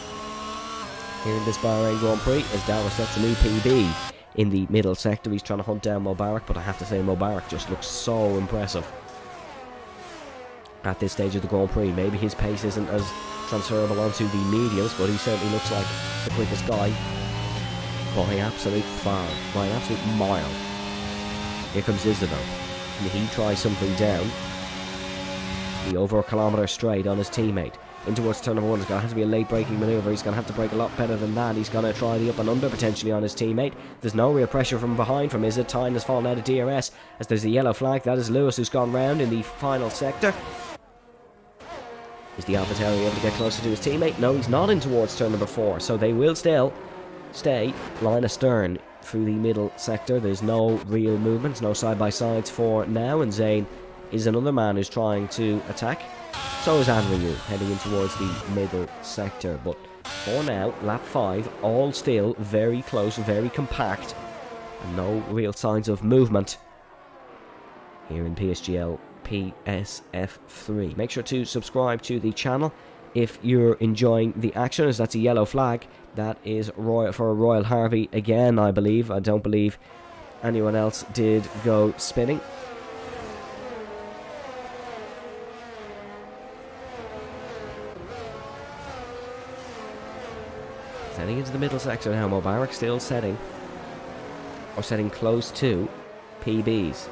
here in this Bahrain Grand Prix, as Dara sets a new PB in the middle sector. He's trying to hunt down Mubarak, but I have to say Mubarak just looks so impressive at this stage of the Grand Prix. Maybe his pace isn't as transferable onto the mediums, but he certainly looks like the quickest guy by an absolute far, by an absolute mile. Here comes Izza though. And he tries something down. Be over a kilometre straight on his teammate. In towards turn number 1, it's going to have to be a late braking manoeuvre. He's going to have to brake a lot better than that. He's going to try the up and under potentially on his teammate. There's no real pressure from behind from Izza. Time has fallen out of DRS as there's a yellow flag. That is Lewis, who's gone round in the final sector. Is the AlphaTauri able to get closer to his teammate? No, he's not in towards turn number 4. So they will still stay line astern through the middle sector. There's no real movements, no side-by-sides for now, and Zayn is another man who's trying to attack. So is Anryu, heading in towards the middle sector. But for now, lap 5, all still very close, very compact, and no real signs of movement here in PSGL PSF3. Make sure to subscribe to the channel if you're enjoying the action, as that's a yellow flag. That is for Royal Harvey again, I believe. I don't believe anyone else did go spinning. Setting into the middle sector now. Mubarak still setting, or setting close to PBs.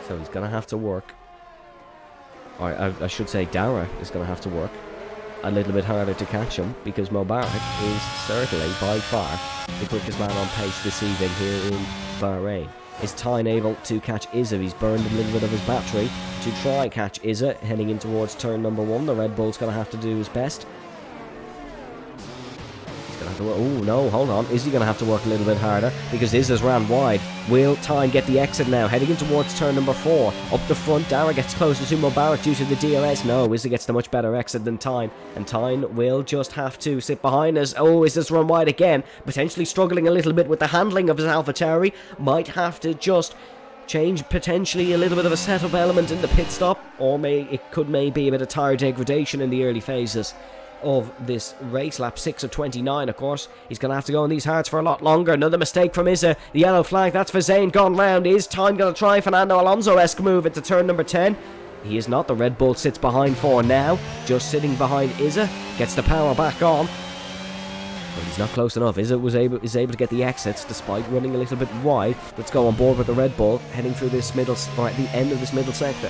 So he's going to have to work, or I should say Dara is going to have to work a little bit harder to catch him, because Mubarak is certainly by far the quickest man on pace this evening here in Bahrain. Is Tyne able to catch Izza? He's burned a little bit of his battery to try catch Izza heading in towards turn number 1. The Red Bull's going to have to do his best. He's going to have to work. Oh no, hold on. Is he going to have to work a little bit harder? Because Izza's ran wide. Will Tyne get the exit now? Heading in towards turn number 4. Up the front, Dara gets closer to Mubarak due to the DRS. No, Izza gets the much better exit than Tyne. And Tyne will just have to sit behind us. Oh, Izza's run wide again. Potentially struggling a little bit with the handling of his AlphaTauri. Might have to just change potentially a little bit of a setup element in the pit stop. Or it could maybe a bit of tyre degradation in the early phases of this race. Lap 6 of 29, of course. He's going to have to go on these hards for a lot longer. Another mistake from Izza. The yellow flag, that's for Zayn, gone round. Is Tyne going to try a Fernando Alonso-esque move into turn number 10? He is not. The Red Bull sits behind 4 now. Just sitting behind Izza. Gets the power back on. But he's not close enough. Izza is able to get the exits despite running a little bit wide. Let's go on board with the Red Bull heading through this middle, or at the end of this middle sector.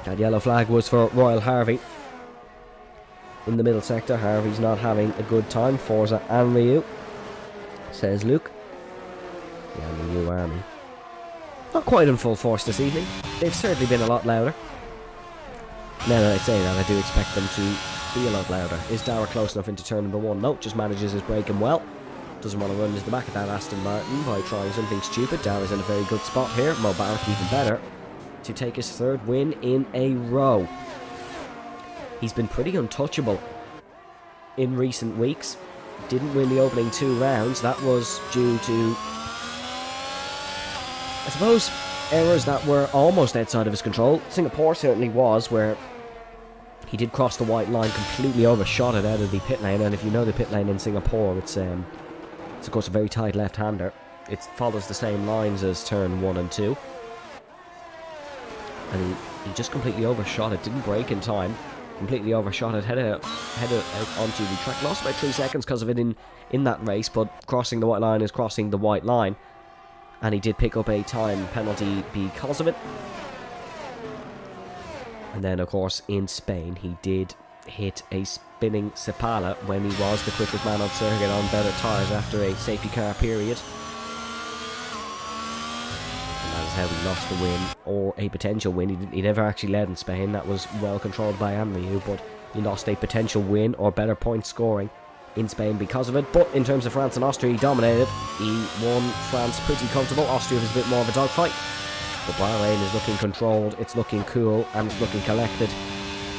That yellow flag was for Royal Harvey. In the middle sector, Harvey's not having a good time. Forza Anryu, says Luke. The Anryu army. Not quite in full force this evening. They've certainly been a lot louder. Now that I say that, I do expect them to be a lot louder. Is Dara close enough into turn number 1? No, just manages his braking well. Doesn't want to run into the back of that Aston Martin by trying something stupid. Dara's in a very good spot here. Mubarak even better to take his 3rd win in a row. He's been pretty untouchable in recent weeks. Didn't win the opening 2 rounds. That was due to, I suppose, errors that were almost outside of his control. Singapore certainly was, where he did cross the white line, completely overshot it out of the pit lane. And if you know the pit lane in Singapore, it's of course a very tight left-hander. It follows the same lines as turn 1 and 2. And he just completely overshot it, didn't brake in time, completely overshot it, headed out onto the track. Lost about 3 seconds because of it in that race, but crossing the white line is crossing the white line. And he did pick up a time penalty because of it. And then, of course, in Spain, he did hit a spinning Sepala when he was the quickest man on circuit on better tyres after a safety car period. That is how he lost the win, or a potential win. He never actually led in Spain. That was well controlled by Anryu, but he lost a potential win or better point scoring in Spain because of it. But in terms of France and Austria, he dominated. He won France pretty comfortable. Austria was a bit more of a dogfight. But Bahrain is looking controlled, it's looking cool, and it's looking collected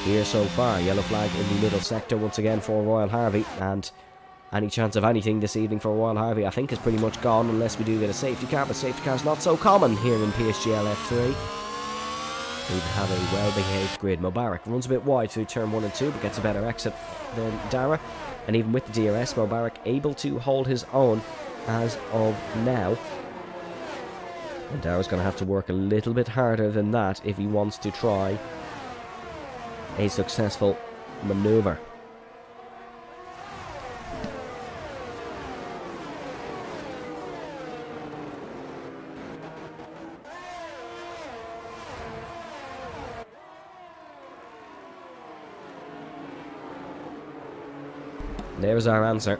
here so far. Yellow flag in the middle sector once again for Royal Harvey, and any chance of anything this evening for Royal Harvey I think is pretty much gone unless we do get a safety car, but safety car's not so common here in PSGL F3. We have a well-behaved grid. Mubarak runs a bit wide through turn 1 and 2, but gets a better exit than Dara, and even with the DRS, Mubarak able to hold his own as of now. And Dara's going to have to work a little bit harder than that if he wants to try a successful manoeuvre. There's our answer.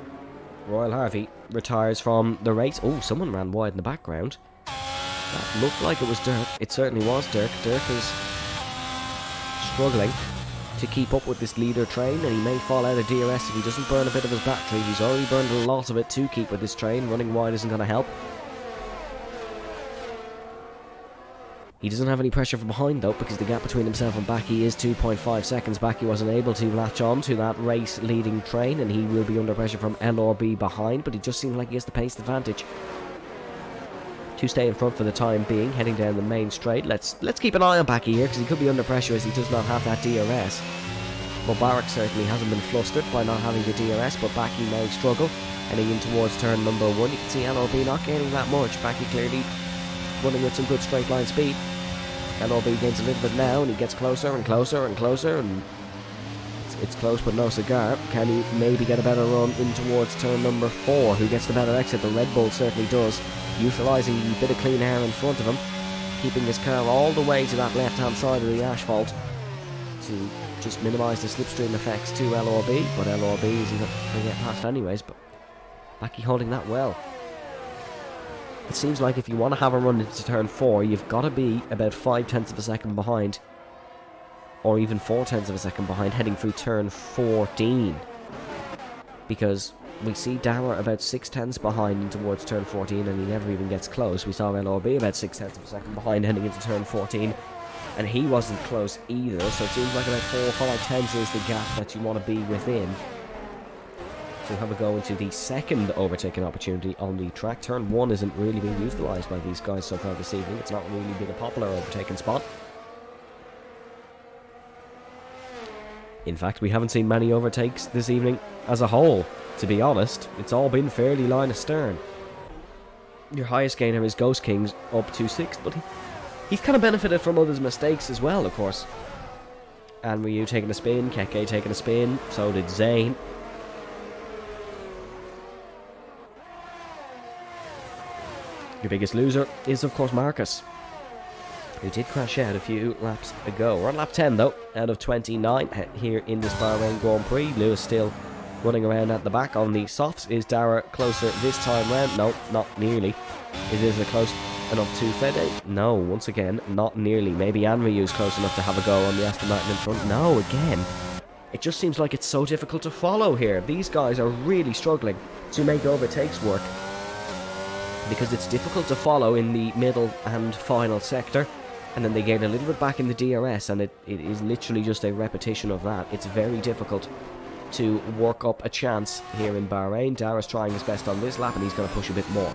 Royal Harvey retires from the race. Oh, someone ran wide in the background. That looked like it was Dirk. It certainly was Dirk. Dirk is struggling to keep up with this leader train, and he may fall out of DRS if he doesn't burn a bit of his battery. He's already burned a lot of it to keep with this train. Running wide isn't going to help. He doesn't have any pressure from behind though, because the gap between himself and Baki is 2.5 seconds. Baki wasn't able to latch on to that race leading train, and he will be under pressure from LRB behind, but he just seems like he has the pace advantage to stay in front for the time being, heading down the main straight. Let's keep an eye on Baki here, because he could be under pressure as he does not have that DRS. Mubarak certainly hasn't been flustered by not having the DRS, but Baki may struggle. Heading in towards turn number 1, you can see LRB not gaining that much. Baki clearly running with some good straight line speed. LRB gains a little bit now, and he gets closer and closer and closer, and it's close but no cigar. Can he maybe get a better run in towards turn number 4? Who gets the better exit? The Red Bull certainly does, utilising the bit of clean air in front of him, keeping his car all the way to that left hand side of the asphalt to just minimise the slipstream effects to LRB, but LRB is going to get past anyways. But Baki holding that well. It seems like if you want to have a run into turn 4, you've got to be about 0.5 of a second behind, or even 0.4 of a second behind, heading through turn 14. Because we see Dower about 0.6 behind in towards turn 14, and he never even gets close. We saw LRB about 0.6 of a second behind heading into turn 14, and he wasn't close either. So it seems like about 4 or 5 is the gap that you want to be within. So we'll have a go into the second overtaking opportunity on the track. Turn 1 isn't really being utilised by these guys so far this evening. It's not really been a popular overtaking spot. In fact, we haven't seen many overtakes this evening as a whole, to be honest. It's all been fairly line astern. Your highest gainer is Ghost Kings up to 6th, but he's kind of benefited from others' mistakes as well, of course. And Ryu taking a spin, Keke taking a spin, so did Zane. Your biggest loser is, of course, Marcus, who did crash out a few laps ago. We're on lap 10, though, out of 29 here in this Bahrain Grand Prix. Lewis still running around at the back. On the softs, is Dara closer this time round? No, not nearly. Is it close enough to Fede? No, once again, not nearly. Maybe Anryu's close enough to have a go on the Aston Martin in front. No, again. It just seems like it's so difficult to follow here. These guys are really struggling to make overtakes work, because it's difficult to follow in the middle and final sector, and then they gain a little bit back in the DRS, and it is literally just a repetition of that. It's very difficult to work up a chance here in Bahrain. Dara's trying his best on this lap, and he's going to push a bit more.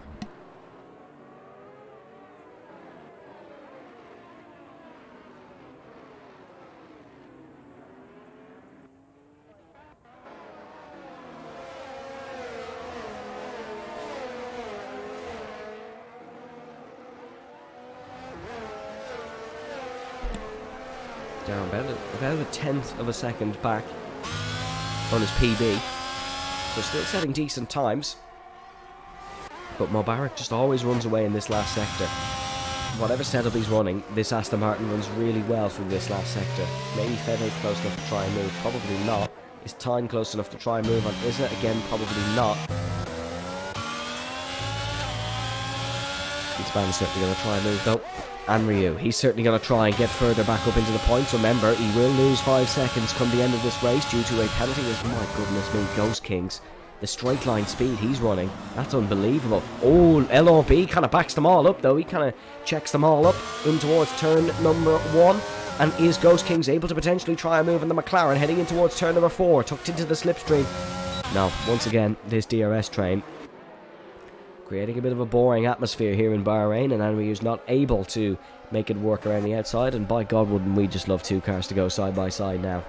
Down about a 1/10 of a second back on his PB, so still setting decent times, but Mubarak just always runs away in this last sector. Whatever setup he's running, this Aston Martin runs really well through this last sector. Maybe Fede's close enough to try and move, probably not. Is Tyne close enough to try and move on Isa? Again, probably not. Speedspan's certainly going to try and move though. And Ryu, he's certainly going to try and get further back up into the points. Remember, he will lose 5 seconds come the end of this race due to a penalty. My goodness me, Ghost Kings. The straight line speed he's running, that's unbelievable. Oh, LRB kind of backs them all up though. He kind of checks them all up in towards turn number 1. And is Ghost Kings able to potentially try and move in the McLaren heading in towards turn number 4, tucked into the slipstream? No, once again, this DRS train creating a bit of a boring atmosphere here in Bahrain, and Anryu's not able to make it work around the outside, and by God wouldn't we just love 2 cars to go side by side now.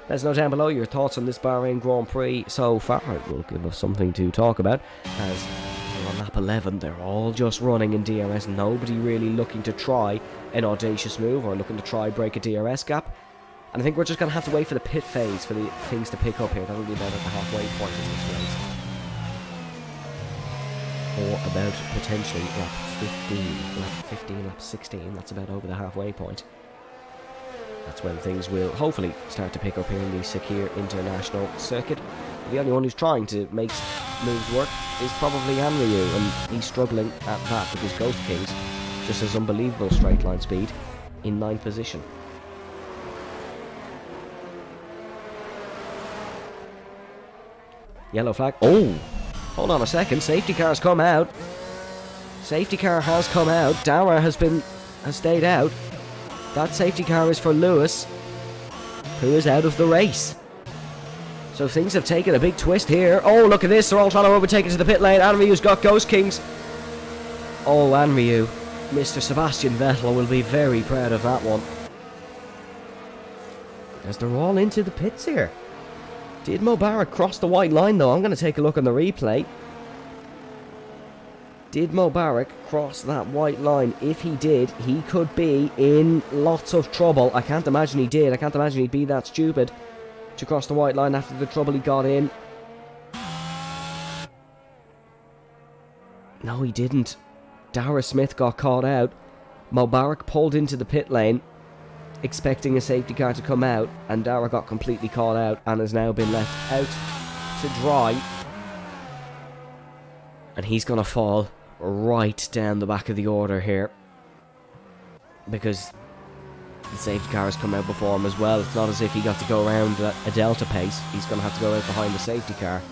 Let us know down below your thoughts on this Bahrain Grand Prix so far. It will give us something to talk about, as we're on lap 11, they're all just running in DRS, nobody really looking to try an audacious move or looking to try break a DRS gap. And I think we're just going to have to wait for the pit phase for the things to pick up here. That'll be about at the halfway point in this race. Or about potentially lap 15, lap 16, that's about over the halfway point. That's when things will hopefully start to pick up here in the Sakir International Circuit. The only one who's trying to make moves work is probably Anryu, and he's struggling at that because Ghost Kings just has unbelievable straight line speed in 9th position. Yellow flag. Oh! Hold on a second, safety car's come out. Safety car has come out. Dara has been has stayed out. That safety car is for Lewis, who is out of the race. So things have taken a big twist here. Oh, look at this. They're all trying to overtake into the pit lane. Anryu's got Ghost Kings. Oh, Anryu. Mr. Sebastian Vettel will be very proud of that one. As they're all into the pits here. Did Mubarak cross the white line, though? I'm going to take a look on the replay. Did Mubarak cross that white line? If he did, he could be in lots of trouble. I can't imagine he did. I can't imagine he'd be that stupid to cross the white line after the trouble he got in. No, he didn't. Dara Smith got caught out. Mubarak pulled into the pit lane, expecting a safety car to come out, and Dara got completely caught out and has now been left out to dry. And he's going to fall right down the back of the order here, because the safety car has come out before him as well. It's not as if he got to go around at a delta pace. He's going to have to go out behind the safety car.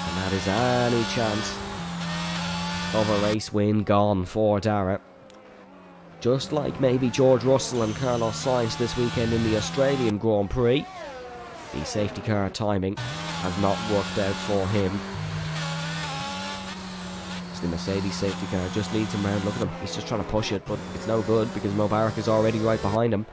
And that is any chance of a race win gone for Dara. Just like maybe George Russell and Carlos Sainz this weekend in the Australian Grand Prix. The safety car timing has not worked out for him. The Mercedes safety car just leads him round. Look at him, he's just trying to push it, but it's no good because Mubarak is already right behind him.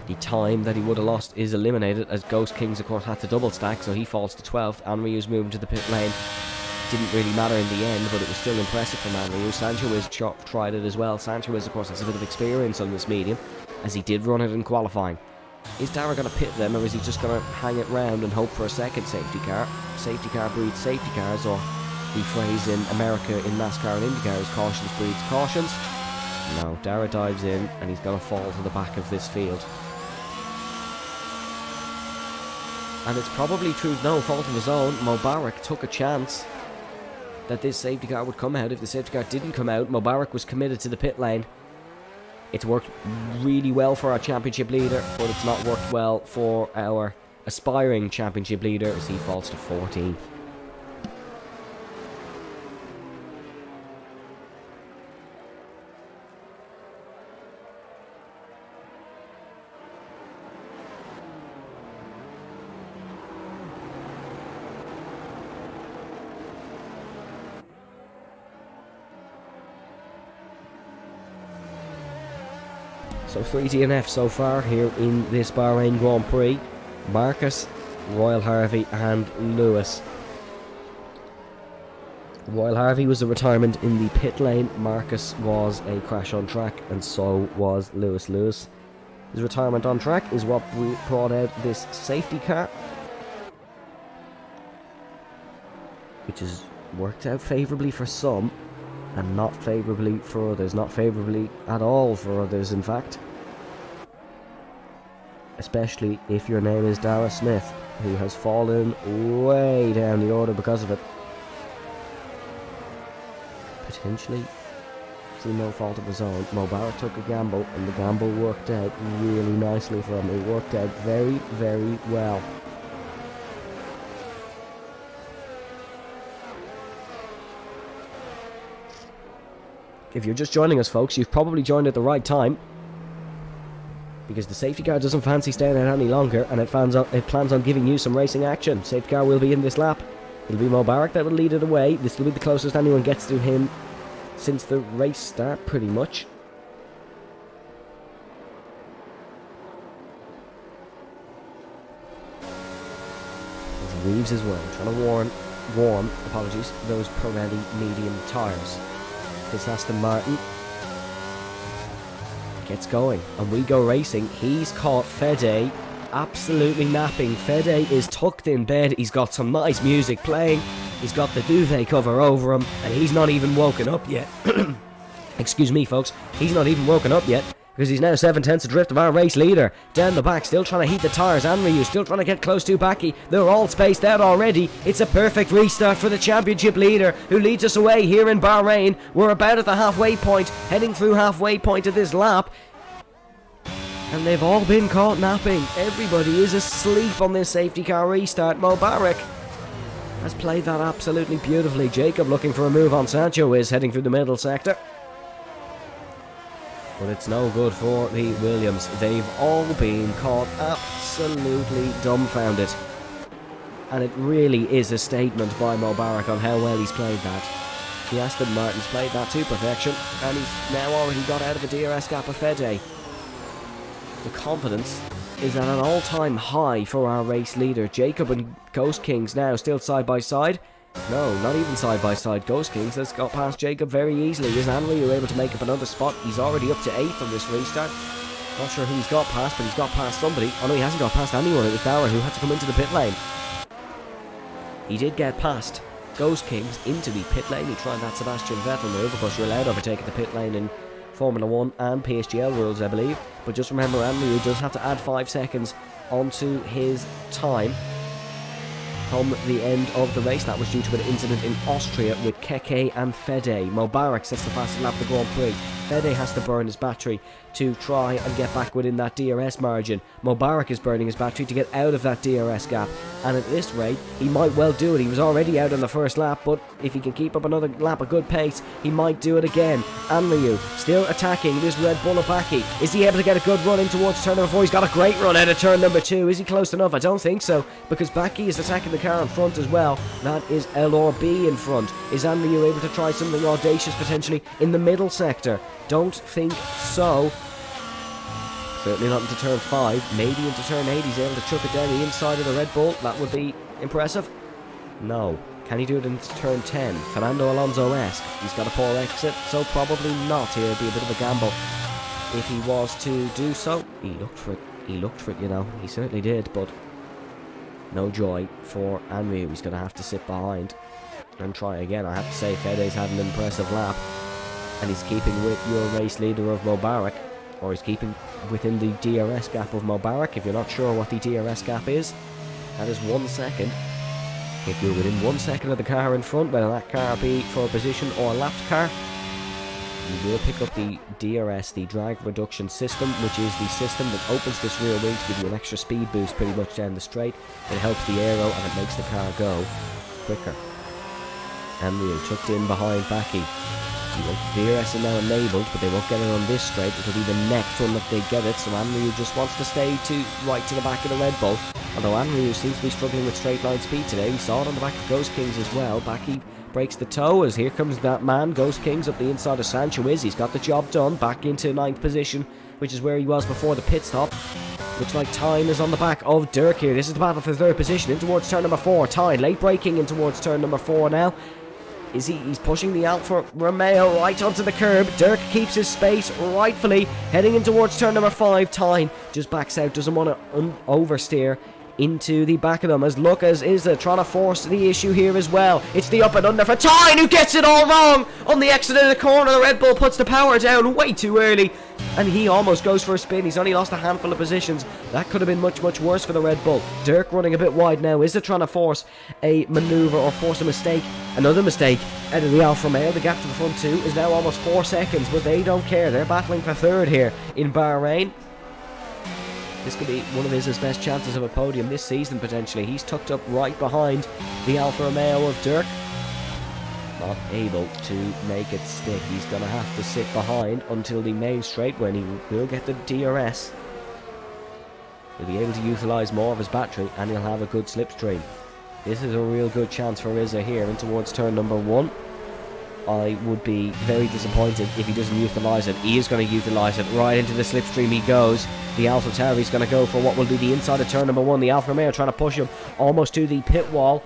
The time that he would have lost is eliminated, as Ghost Kings of course had to double stack, so he falls to 12th. Anryu's moving to the pit lane. Didn't really matter in the end, but it was still impressive from Anryu. Sancho tried it as well. Sancho of course has a bit of experience on this medium, as he did run it in qualifying. Is Dara going to pit them, or is he just going to hang it round and hope for a second safety car? Safety car breeds safety cars, or the phrase in America in NASCAR and IndyCar is cautions breeds cautions. No, Dara dives in and he's going to fall to the back of this field. And it's probably through no fault of his own. Mubarak took a chance that this safety car would come out. If the safety car didn't come out, Mubarak was committed to the pit lane. It's worked really well for our championship leader, but it's not worked well for our aspiring championship leader, as he falls to 14th. So 3 DNFs so far here in this Bahrain Grand Prix. Marcus, Royal Harvey and Lewis. Royal Harvey was a retirement in the pit lane. Marcus was a crash on track, and so was Lewis. Lewis, his retirement on track is what brought out this safety car, which has worked out favourably for some and not favourably for others. Not favourably at all for others, in fact. Especially if your name is Dara Smith, who has fallen way down the order because of it. Potentially through no fault of his own. Mubarak took a gamble, and the gamble worked out really nicely for him. It worked out very, very well. If you're just joining us, folks, you've probably joined at the right time, because the safety car doesn't fancy staying out any longer, and it plans on giving you some racing action. Safety car will be in this lap. It'll be Mubarak that will lead it away. This will be the closest anyone gets to him since the race start, pretty much. There's Reeves as well, trying to warm those Pirelli medium tyres. This Aston Martin gets going, and we go racing. He's caught Fede absolutely napping. Fede is tucked in bed. He's got some nice music playing. He's got the duvet cover over him, and he's not even woken up yet. Excuse me, folks. He's not even woken up yet, because he's now 7/10 adrift of our race leader. Down the back, still trying to heat the tyres. Anryu still trying to get close to Baki. They're all spaced out already. It's a perfect restart for the championship leader, who leads us away here in Bahrain. We're about at the halfway point, heading through halfway point of this lap. And they've all been caught napping. Everybody is asleep on this safety car restart. Mubarak has played that absolutely beautifully. Jacob looking for a move on Sancho is heading through the middle sector. But it's no good for the Williams. They've all been caught absolutely dumbfounded. And it really is a statement by Mubarak on how well he's played that. The Aston Martin's played that to perfection, and he's now already got out of the DRS gap of Fede. The confidence is at an all-time high for our race leader. Jacob and Ghost Kings now still side by side. No, not even side by side. Ghost Kings has got past Jacob very easily. Is Anriu able to make up another spot? He's already up to 8th on this restart. Not sure who he's got past, but he's got past somebody. Oh no, he hasn't got past anyone. It was Dara who had to come into the pit lane. He did get past Ghost Kings into the pit lane. He tried that Sebastian Vettel move. Of course, you're allowed to overtake at the pit lane in Formula 1 and PSGL rules, I believe. But just remember, Anriu does have to add 5 seconds onto his time come the end of the race. That was due to an incident in Austria with Keke and Fede. Mubarak sets the fastest lap of the Grand Prix. Fede has to burn his battery to try and get back within that DRS margin. Mubarak is burning his battery to get out of that DRS gap, and at this rate he might well do it. He was already out in the first lap, but if he can keep up another lap at good pace, he might do it again. Anriu still attacking this Red Bull of Baki. Is he able to get a good run in towards turn number 4? He's got a great run out of turn number 2. Is he close enough? I don't think so, because Baki is attacking the car in front as well. That is LRB in front. Is Anriu able to try something audacious potentially in the middle sector? Don't think so. Certainly not into turn 5. Maybe into turn 8 he's able to chuck it down the inside of the Red Bull. That would be impressive. No. Can he do it into turn 10? Fernando Alonso-esque. He's got a poor exit, so probably not. Here would be a bit of a gamble if he was to do so. He looked for it. He looked for it, you know. He certainly did, but no joy for Anriu. He's going to have to sit behind and try again. I have to say, Fede's had an impressive lap, and he's keeping with your race leader of Mubarak, or he's keeping within the DRS gap of Mubarak. If you're not sure what the DRS gap is, that is 1 second. If you're within 1 second of the car in front, whether that car be for a position or a lapped car, you will pick up the DRS, the drag reduction system, which is the system that opens this rear wing to give you an extra speed boost pretty much down the straight. It helps the aero and it makes the car go quicker. Anriu tucked in behind Baki. DRS are now enabled, but they won't get it on this straight. It'll be the next one that they get it, so Anriu just wants to stay right to the back of the Red Bull. Although Anriu seems to be struggling with straight line speed today. We saw it on the back of Ghost Kings as well. Baki breaks the toe as here comes that man. Ghost Kings up the inside of Sancho is. He's got the job done. Back into 9th position, which is where he was before the pit stop. Looks like Tyne is on the back of Dirk here. This is the battle for 3rd position. In towards turn number 4. Tyne late braking in towards turn number 4 now. He's pushing the Alfa Romeo right onto the curb. Dirk keeps his space rightfully. Heading in towards turn number 5. Tyne just backs out. Doesn't want to oversteer into the back of them, as Lucas is trying to force the issue here as well. It's the up and under for Tyne, who gets it all wrong on the exit of the corner. The Red Bull puts the power down way too early, and he almost goes for a spin. He's only lost a handful of positions. That could have been much worse for the Red Bull. Dirk running a bit wide now. Is it trying to force a manoeuvre or force a mistake? Another mistake out of the Alfa Romeo. The gap to the front 2 is now almost 4 seconds, but they don't care. They're battling for 3rd here in Bahrain. This could be one of his best chances of a podium this season, potentially. He's tucked up right behind the Alfa Romeo of Dirk. Not able to make it stick. He's going to have to sit behind until the main straight, when he will get the DRS. He'll be able to utilise more of his battery, and he'll have a good slipstream. This is a real good chance for Rizza here in towards turn number 1. I would be very disappointed if he doesn't utilise it. He is going to utilise it. Right into the slipstream he goes. The AlphaTauri is going to go for what will be the inside of turn number 1. The Alfa Romeo trying to push him almost to the pit wall.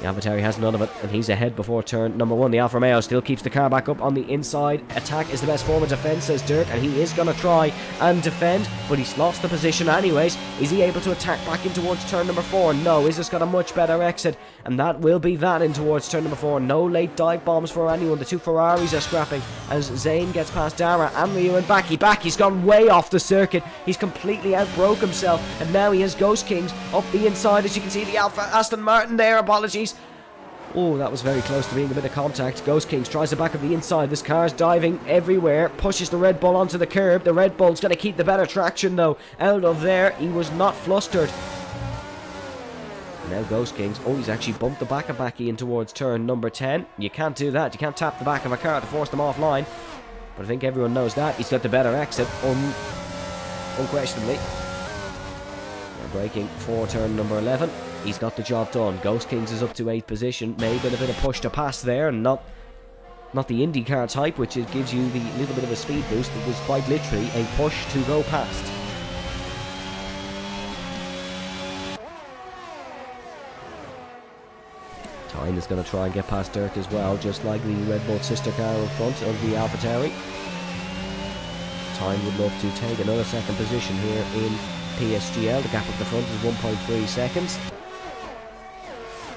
The AlphaTauri has none of it, and he's ahead before turn number 1. The Alfa Romeo still keeps the car back up on the inside. Attack is the best form of defence, says Dirk, and he is going to try and defend, but he's lost the position anyways. Is he able to attack back in towards turn number 4? No. Is this got a much better exit? And that will be that in towards turn number 4. No late dive bombs for anyone. The 2 Ferraris are scrapping as Zayn gets past Dara, Anriu and Baki. Baki's gone way off the circuit. He's completely outbroke himself, and now he has Ghost Kings up the inside. As you can see, the Aston Martin there, apologies. Oh, that was very close to being a bit of contact. Ghost Kings tries to back up the inside. This car's diving everywhere. Pushes the Red Bull onto the curb. The Red Bull's going to keep the better traction, though. Out of there, he was not flustered. And now Ghost Kings. Oh, he's actually bumped the back of Backy in towards turn number 10. You can't do that. You can't tap the back of a car to force them offline. But I think everyone knows that. He's got the better exit, unquestionably. They're braking for turn number 11. He's got the job done. Ghost Kings is up to 8th position. Maybe a bit of push to pass there, and not the IndyCar type, which gives you the little bit of a speed boost. It was quite literally a push to go past. Tyne is going to try and get past Dirk as well, just like the Red Bull sister car in front of the AlphaTauri. Tyne would love to take another second position here in PSGL. The gap at the front is 1.3 seconds.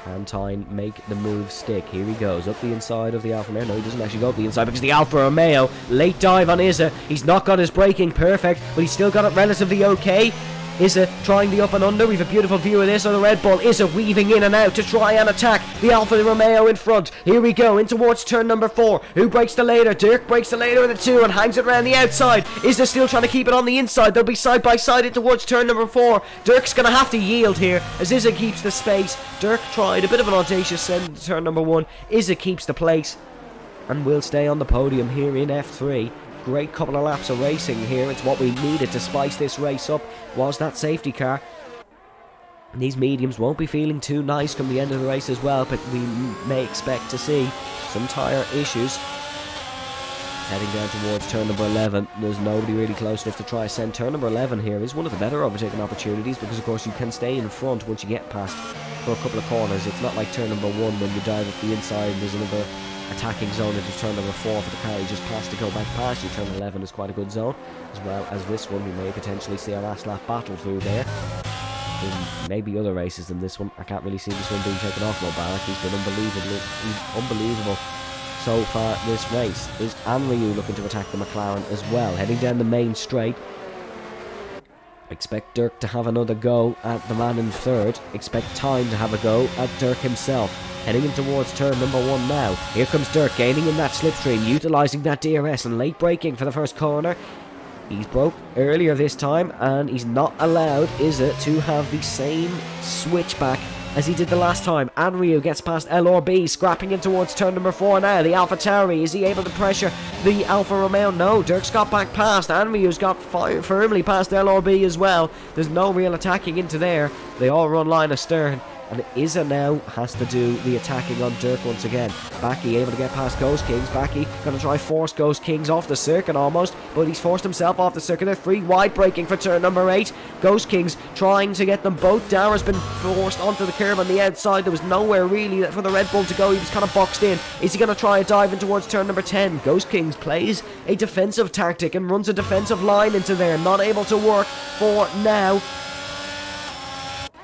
And Tyne make the move stick. Here he goes, up the inside of the Alfa Romeo. No, he doesn't actually go up the inside because the Alfa Romeo, late dive on Izza. He's not got his braking perfect, but he's still got it relatively okay. Izza trying the up and under. We have a beautiful view of this on the Red Bull. Izza weaving in and out to try and attack the Alfa Romeo in front. Here we go, in towards turn number 4. Who breaks the later? Dirk breaks the later in the 2 and hangs it around the outside. Izza still trying to keep it on the inside. They'll be side by side in towards turn number 4. Dirk's going to have to yield here as Izza keeps the space. Dirk tried a bit of an audacious send to turn number 1. Izza keeps the place and will stay on the podium here in F3. Great couple of laps of racing here. It's what we needed to spice this race up, was that safety car. And these mediums won't be feeling too nice come the end of the race as well, but we may expect to see some tyre issues. Heading down towards turn number 11. There's nobody really close enough to try send. Turn number 11 here is one of the better overtaking opportunities because of course you can stay in front once you get past for a couple of corners. It's not like turn number 1 when you dive up the inside and there's another attacking zone into turn number 4 for the car you just passed to go back past you. Turn 11 is quite a good zone, as well as this one. We may potentially see a last lap battle through there. In maybe other races than this one. I can't really see this one being taken off Mubarak. He's been unbelievable so far this race. Is Anryu looking to attack the McLaren as well? Heading down the main straight. Expect Dirk to have another go at the man in third. Expect Tyne to have a go at Dirk himself. Heading in towards turn number 1 now. Here comes Dirk, gaining in that slipstream, utilising that DRS and late braking for the first corner. He's broke earlier this time, and he's not allowed Izza to have the same switchback as he did the last time. Anryu gets past LRB, scrapping in towards turn number 4 now. The AlphaTauri, is he able to pressure the Alfa Romeo? No, Dirk's got back past. Anryu's got firmly past LRB as well. There's no real attacking into there. They all run line astern. And Izza now has to do the attacking on Dirk once again. Backy able to get past Ghost Kings. Backy going to try force Ghost Kings off the circuit almost, but he's forced himself off the circuit. They're free wide braking for turn number 8. Ghost Kings trying to get them both. Dara's been forced onto the curb on the outside. There was nowhere really for the Red Bull to go. He was kind of boxed in. Is he going to try a dive in towards turn number 10? Ghost Kings plays a defensive tactic and runs a defensive line into there. Not able to work for now.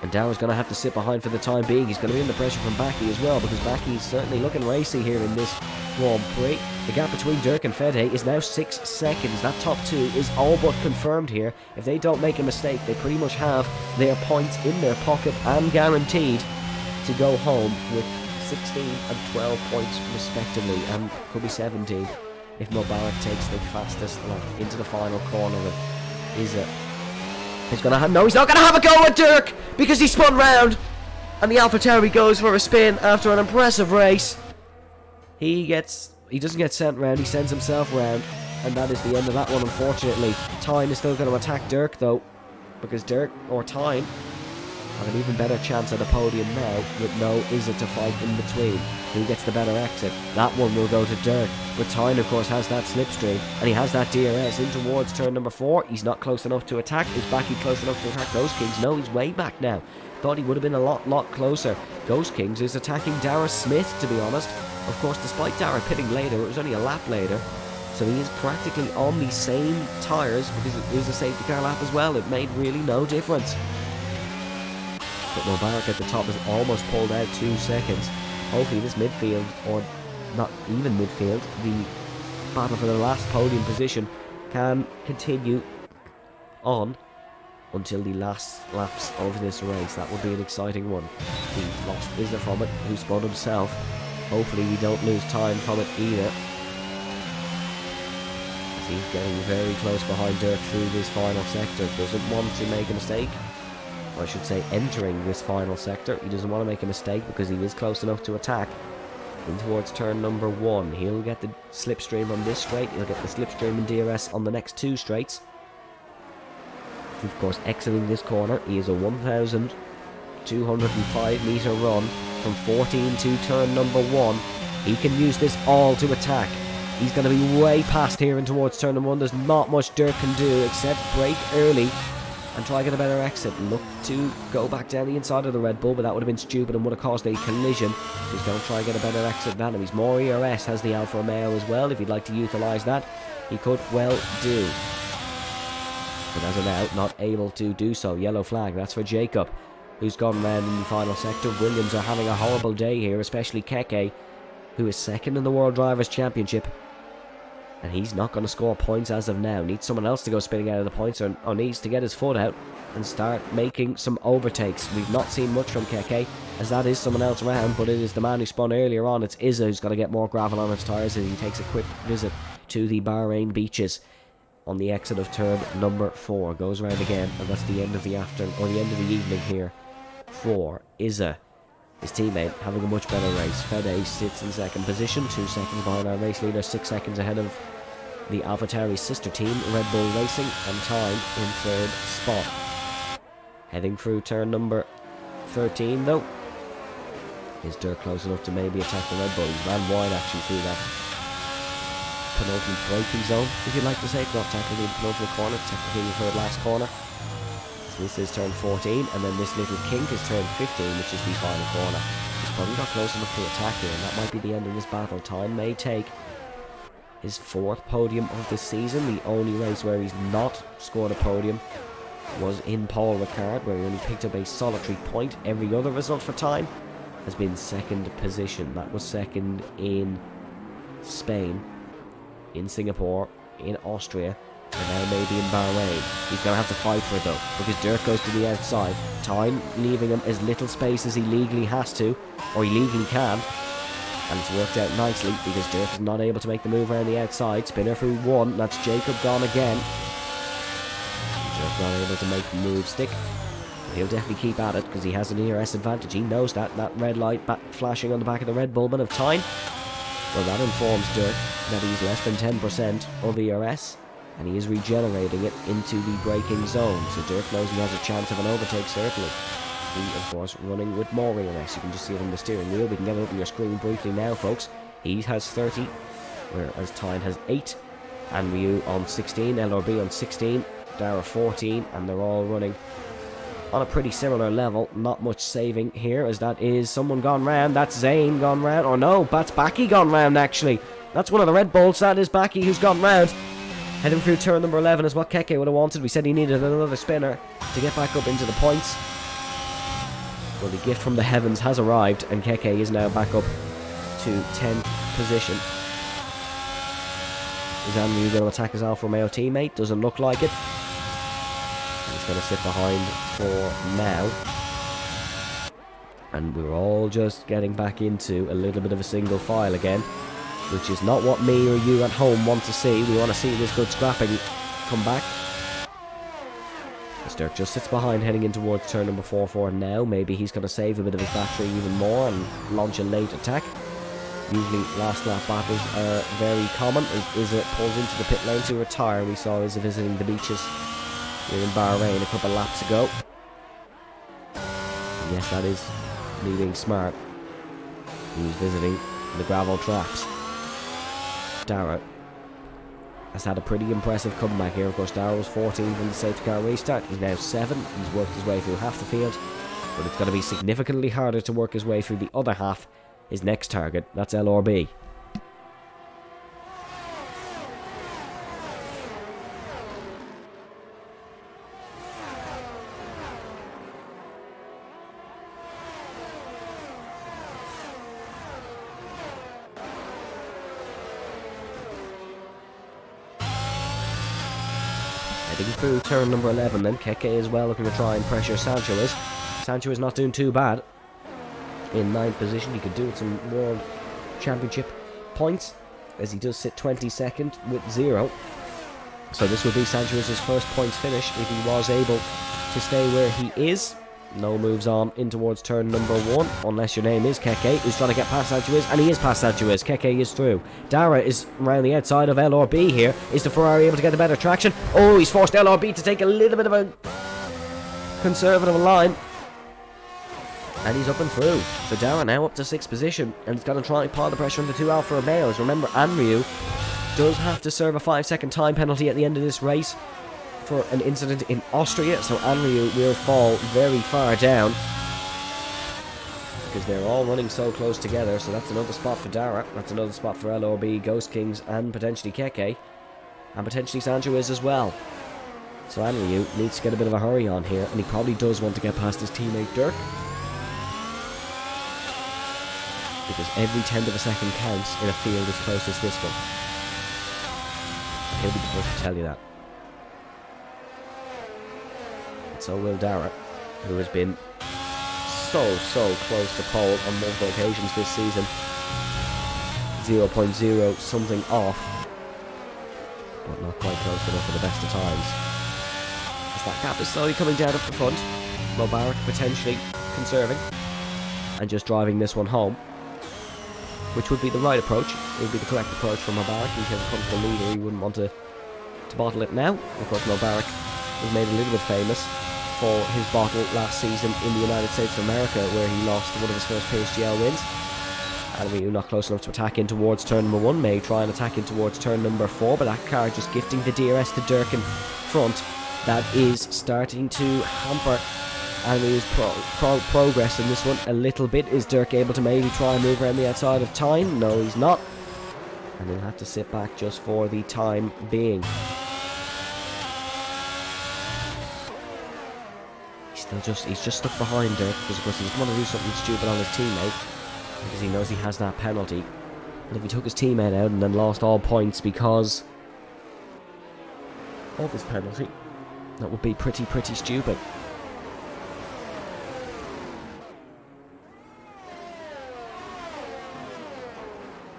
And Dara's going to have to sit behind for the time being. He's going to be under pressure from Backy as well, because Backy's certainly looking racy here in this Grand Prix. The gap between Dirk and Fede is now 6 seconds. That top 2 is all but confirmed here. If they don't make a mistake, they pretty much have their points in their pocket and guaranteed to go home with 16 and 12 points respectively, and could be 17 if Mubarak takes the fastest lap into the final corner of Izza. He's gonna have he's not gonna have a go at Dirk because he spun round, and the AlphaTauri goes for a spin after an impressive race. He doesn't get sent round, he sends himself round, and that is the end of that one, unfortunately. Tyne is still going to attack Dirk though, because Dirk or Tyne have an even better chance at the podium now with no Izza to fight in between. Who gets the better exit? That one will go to Dirk, but Tyne of course has that slipstream, and he has that DRS in towards turn number 4. He's not close enough to attack. Is Backy close enough to attack Ghost Kings? No, he's way back now. Thought he would have been a lot closer. Ghost Kings is attacking Dara Smith, to be honest. Of course, despite Dara pitting later, it was only a lap later, so he is practically on the same tyres because it is a safety car lap as well. It made really no difference. But Mubarak at the top has almost pulled out 2 seconds. Hopefully this midfield, or not even midfield, the battle for the last podium position can continue on until the last laps of this race. That would be an exciting one. He lost Izza from it, who spun himself. Hopefully we don't lose time from it either. As he's getting very close behind Dirk through this final sector. Doesn't want to make a mistake. or I should say entering this final sector. He doesn't want to make a mistake because he is close enough to attack. In towards turn number 1. He'll get the slipstream on this straight. He'll get the slipstream and DRS on the next 2 straights. Of course, exiting this corner, he is a 1,205 metre run from 14 to turn number 1. He can use this all to attack. He's going to be way past here and towards turn number 1. There's not much Dirk can do except brake early and try to get a better exit. Look to go back down the inside of the Red Bull, but that would have been stupid and would have caused a collision. He's going to try and get a better exit than him. He's more ERS, has the Alfa Romeo as well. If he'd like to utilise that, he could well do. But as of now, not able to do so. Yellow flag, that's for Jacob, who's gone round in the final sector. Williams are having a horrible day here, especially Keke, who is second in the World Drivers' Championship. And he's not going to score points as of now. Needs someone else to go spinning out of the points, or needs to get his foot out and start making some overtakes. We've not seen much from Keke, as that is someone else around, but it is the man who spun earlier on. It's Izza who's got to get more gravel on his tyres as he takes a quick visit to the Bahrain beaches on the exit of turn number 4. Goes around again, and that's the end of the afternoon, or the end of the evening here for Izza. His teammate having a much better race. Fede sits in second position, 2 seconds behind our race leader, 6 seconds ahead of the AlphaTauri sister team, Red Bull Racing, and time in 3rd spot. Heading through turn number 13 though. Is Dirk close enough to maybe attack the Red Bull? He's ran wide actually through that penultimate braking zone, if you'd like to say. It's not technically the penultimate corner, it's technically the 3rd last corner. So this is turn 14, and then this little kink is turn 15, which is the final corner. He's probably not close enough to attack here, and that might be the end of this battle. Time may take his 4th podium of the season. The only race where he's not scored a podium was in Paul Ricard, where he only picked up a solitary point. Every other result for Time has been 2nd position. That was 2nd in Spain, in Singapore, in Austria, and now maybe in Bahrain. He's going to have to fight for it though, because Dirk goes to the outside. Time leaving him as little space as he legally has to, or he legally can. And it's worked out nicely because Dirk is not able to make the move around the outside. Spinner through 1. That's Jacob gone again. Dirk not able to make the move stick. But he'll definitely keep at it because he has an ERS advantage. He knows that. That red light flashing on the back of the Red Bull, but of Time, well, that informs Dirk that he's less than 10% of ERS, and he is regenerating it into the braking zone. So Dirk knows he has a chance of an overtake, certainly. He, of course, running with more ERS. You can just see it on the steering wheel. We can get it up on your screen briefly now, folks. He has 30, whereas Tyne has 8. And Ryu on 16, LRB on 16, Dara 14, and they're all running on a pretty similar level. Not much saving here, as that is someone gone round. That's Zane gone round. Or no, that's Baki gone round, actually. That's one of the Red Bulls. That is Baki who's gone round. Heading through turn number 11 is what Keke would have wanted. We said he needed another spinner to get back up into the points. Well, the gift from the heavens has arrived, and Keke is now back up to 10th position. Is Andrew going to attack his Alfa Romeo teammate? Doesn't look like it. He's going to sit behind for now. And we're all just getting back into a little bit of a single file again, which is not what me or you at home want to see. We want to see this good scrapping come back. Dirk just sits behind, heading in towards turn number 4 for now. Maybe he's going to save a bit of his battery even more and launch a late attack. Usually last lap battles are very common as Izza pulls into the pit lane to retire. We saw Izza visiting the beaches here in Bahrain a couple laps ago. And yes, that is me being smart. He was visiting the gravel traps. Dara has had a pretty impressive comeback here. Of course, Dara was 14 from the safety car restart. He's now 7. He's worked his way through half the field, but it's going to be significantly harder to work his way through the other half. His next target, that's LRB. Heading through turn number 11 then, Keke is well looking to try and pressure Sancho is. Sancho is not doing too bad. In 9th position, he could do with some World Championship points, as he does sit 22nd with 0. So this would be Sancho's first points finish if he was able to stay where he is. No moves on in towards turn number 1, unless your name is Keke, who's trying to get past Sanchez, and he is past Sanchez. Keke is through. Dara is around the outside of LRB here. Is the Ferrari able to get the better traction? Oh, he's forced LRB to take a little bit of a conservative line. And he's up and through. So Dara now up to 6th position, and he's going to try and pile the pressure on the 2 Alfa Romeos. Remember, Anryu does have to serve a 5-second time penalty at the end of this race for an incident in Austria, so Anryu will fall very far down because they're all running so close together. So that's another spot for Dara, that's another spot for LRB, Ghost Kings, and potentially Keke, and potentially Sanchez as well. So Anryu needs to get a bit of a hurry on here, and he probably does want to get past his teammate Dirk, because every 10th of a second counts in a field as close as this one. He'll be the first to tell you that. So will Dara, who has been so close to pole on multiple occasions this season. 0.0 something off, but not quite close enough for the best of times. As that gap is slowly coming down up the front, Mubarak potentially conserving and just driving this one home, which would be the right approach. It would be the correct approach for Mubarak. He has a comfortable leader. He wouldn't want to bottle it now. Of course, Mubarak was made a little bit famous for his bottle last season in the United States of America, where he lost one of his first PSGL wins. Anryu not close enough to attack in towards turn number 1. May try and attack in towards turn number 4, but that car just gifting the DRS to Dirk in front. That is starting to hamper Anryu's progress in this one a little bit. Is Dirk able to maybe try and move around the outside of time? No, he's not. And he'll have to sit back just for the time being. He's just stuck behind Dirk because of course he doesn't want to do something stupid on his teammate, because he knows he has that penalty. And if he took his teammate out and then lost all points because of his penalty, that would be pretty stupid.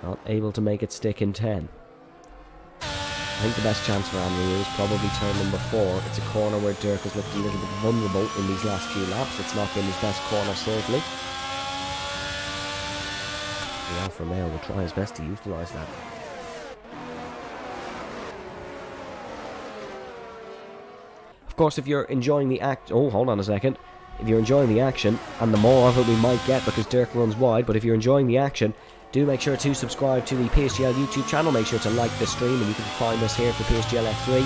Not able to make it stick in 10. I think the best chance for Anryu is probably turn number 4. It's a corner where Dirk has looked a little bit vulnerable in these last few laps. It's not been his best corner, certainly. The Alfa Romeo will try his best to utilise that. Of course, if you're enjoying the oh, hold on a second. If you're enjoying the action, and the more of it we might get because Dirk runs wide, but if you're enjoying the action, do make sure to subscribe to the PSGL YouTube channel. Make sure to like the stream, and you can find us here for PSGL F3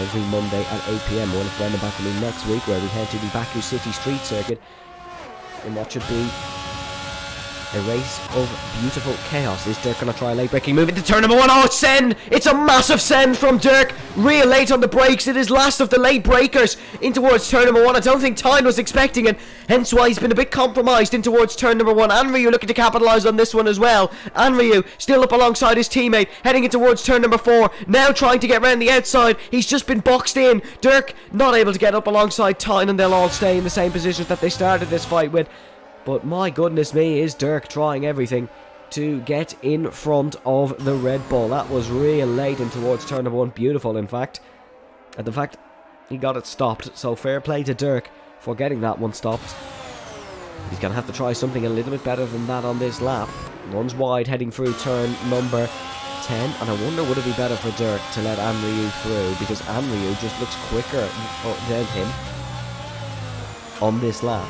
every Monday at 8 PM. We'll have Brendan back with me next week, where we head to the Baku City Street Circuit in what should be a race of beautiful chaos. Is Dirk going to try a late braking move into turn number 1? Oh, send! It's a massive send from Dirk. Real late on the brakes. It is last of the late breakers in towards turn number 1. I don't think Tyne was expecting it, hence why he's been a bit compromised in towards turn number 1. Anryu looking to capitalise on this one as well. Anryu still up alongside his teammate, heading in towards turn number 4. Now trying to get round the outside. He's just been boxed in. Dirk not able to get up alongside Tyne, and they'll all stay in the same positions that they started this fight with. But my goodness me, is Dirk trying everything to get in front of the Red Bull. That was real late in towards turn number 1. Beautiful, in fact. And the fact he got it stopped. So fair play to Dirk for getting that one stopped. He's going to have to try something a little bit better than that on this lap. Runs wide, heading through turn number 10. And I wonder, would it be better for Dirk to let Anryu through? Because Anryu just looks quicker than him on this lap.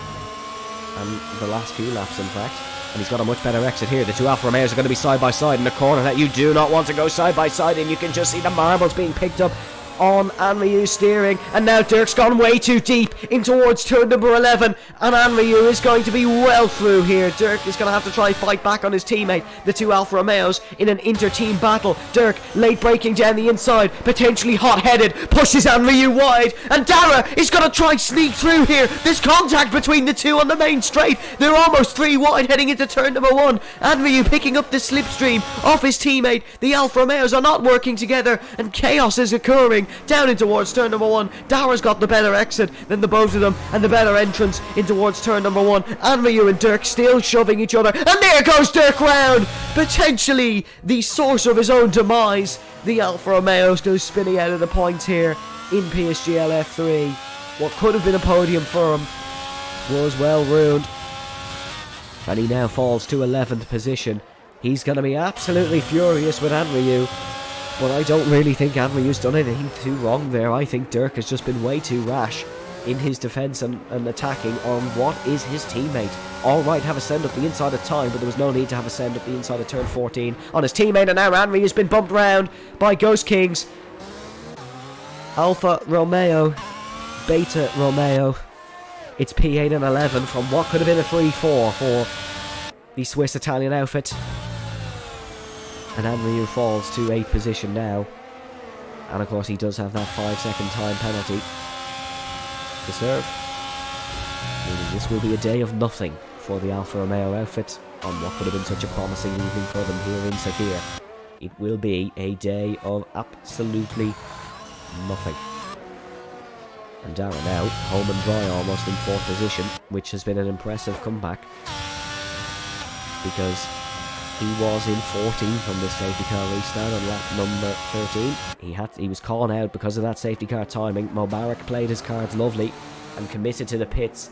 And the last few laps, in fact. And he's got a much better exit here. The 2 Alfa Romeos are going to be side by side in a corner that you do not want to go side by side in. You can just see the marbles being picked up on Anryu's steering, and now Dirk's gone way too deep in towards turn number 11, and Anryu is going to be well through here. Dirk is going to have to try and fight back on his teammate, the 2 Alfa Romeos, in an inter-team battle. Dirk late braking down the inside, potentially hot-headed, pushes Anryu wide, and Dara is going to try and sneak through here. There's contact between the two on the main straight. They're almost 3 wide heading into turn number 1. Anryu picking up the slipstream off his teammate. The Alfa Romeos are not working together, and chaos is occurring down in towards turn number 1. Dara's got the better exit than the both of them, and the better entrance in towards turn number 1. Anryu and Dirk still shoving each other, and there goes Dirk round, potentially the source of his own demise. The Alfa Romeos go spinning out of the points here in PSGL F3. What could have been a podium for him was well ruined. And he now falls to 11th position. He's going to be absolutely furious with Anryu. But I don't really think Anryu's done anything too wrong there. I think Dirk has just been way too rash in his defence and attacking on what is his teammate. Alright, have a send up the inside of time, but there was no need to have a send up the inside of turn 14 on his teammate. And now Anryu's been bumped round by Ghost Kings. Alpha Romeo, Beta Romeo. It's P8 and 11 from what could have been a 3-4 for the Swiss-Italian outfit. And Anryu falls to 8th position now. And of course he does have that 5-second time penalty to serve. Meaning this will be a day of nothing for the Alfa Romeo outfit on what could have been such a promising evening for them here in Sakir. It will be a day of absolutely nothing. And Dara now, home and dry almost in 4th position, which has been an impressive comeback. Because he was in 14th on this safety car restart on lap number 13. He was caught out because of that safety car timing. Mubarak played his cards lovely and committed to the pits.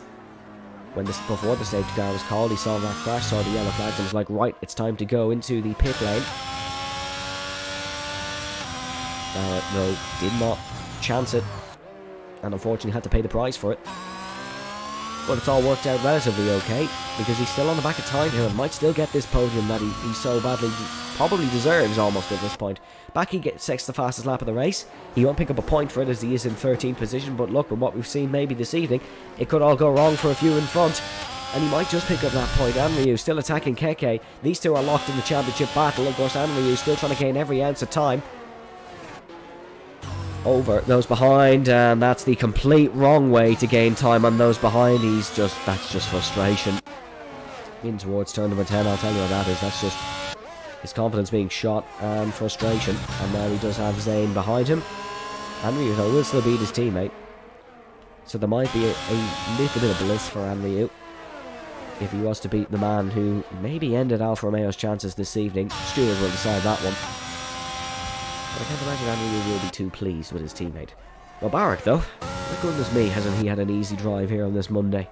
Before the safety car was called, he saw that crash, saw the yellow flags and was like, right, it's time to go into the pit lane. No, did not chance it, and unfortunately had to pay the price for it. But it's all worked out relatively okay, because he's still on the back of time here and might still get this podium that he so badly probably deserves almost at this point. Baki gets the fastest lap of the race. He won't pick up a point for it as he is in 13th position, but look, with what we've seen maybe this evening, it could all go wrong for a few in front. And he might just pick up that point. Anryu still attacking Keke. These two are locked in the championship battle. Of course, Anryu still trying to gain every ounce of time over those behind, and that's the complete wrong way to gain time on those behind. That's just frustration. In towards turn number 10, I'll tell you what that is. That's just his confidence being shot and frustration. And now he does have Zayn behind him. Anryu, though, will still beat his teammate. So there might be a little bit of bliss for Anryu if he was to beat the man who maybe ended Alfa Romeo's chances this evening. Stewards will decide that one. But I can't imagine Anryu will be too pleased with his teammate. Mubarak, though, my goodness me, hasn't he had an easy drive here on this Monday?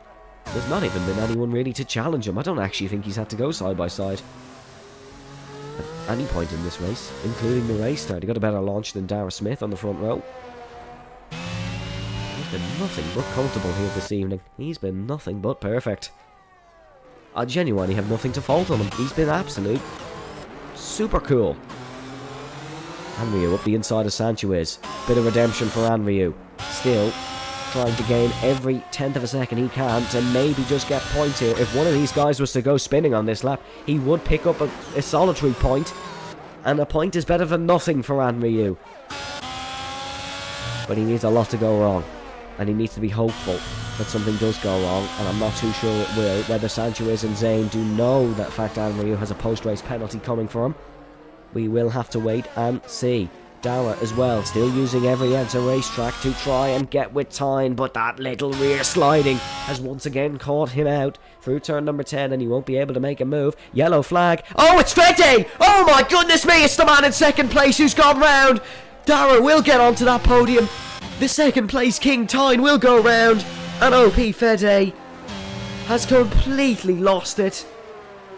There's not even been anyone really to challenge him. I don't actually think he's had to go side by side at any point in this race, including the race start. He got a better launch than Dara Smith on the front row. He's been nothing but comfortable here this evening. He's been nothing but perfect. I genuinely have nothing to fault on him. He's been absolute super cool. Anryu up the inside of Sanchez. Bit of redemption for Anryu. Still trying to gain every 10th of a second he can to maybe just get points here. If one of these guys was to go spinning on this lap, he would pick up a solitary point. And a point is better than nothing for Anryu. But he needs a lot to go wrong. And he needs to be hopeful that something does go wrong. And I'm not too sure it will. Whether Sanchez and Zayn do know that fact Anryu has a post-race penalty coming for him. We will have to wait and see. Dara as well, still using every ounce of racetrack to try and get with time, but that little rear sliding has once again caught him out through turn number 10, and he won't be able to make a move. Yellow flag. Oh, it's Fede! Oh my goodness me, it's the man in second place who's gone round. Dara will get onto that podium. The second place King Tyne will go round, and OP Fede has completely lost it.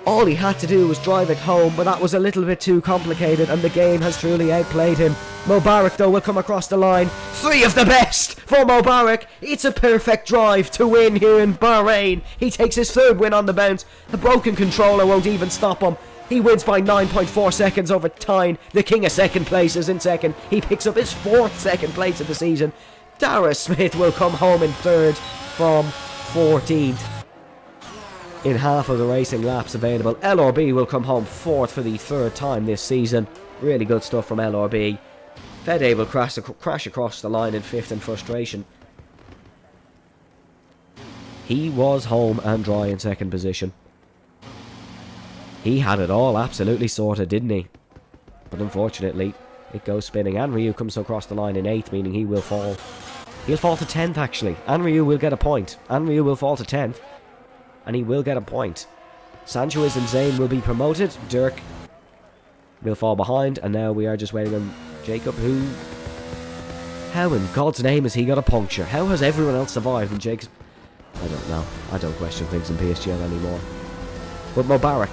All he had to do was drive it home, but that was a little bit too complicated, and the game has truly outplayed him. Mubarak, though, will come across the line. 3 of the best for Mubarak. It's a perfect drive to win here in Bahrain. He takes his 3rd win on the bounce. The broken controller won't even stop him. He wins by 9.4 seconds over Tyne. The king of second place is in second. He picks up his 4th second place of the season. Dara Smith will come home in 3rd from 14th. In half of the racing laps available. LRB will come home 4th for the 3rd time this season. Really good stuff from LRB. Fede will crash across the line in 5th in frustration. He was home and dry in 2nd position. He had it all absolutely sorted, didn't he? But unfortunately, it goes spinning. Anryu comes across the line in 8th, meaning he will fall. He'll fall to 10th, actually. Anryu will get a point. Anryu will fall to 10th. And he will get a point. Sanchez and Zayn will be promoted. Dirk will fall behind. And now we are just waiting on Jacob, who... How in God's name has he got a puncture? How has everyone else survived and Jacob's I don't know. I don't question things in PSGL anymore. But Mubarak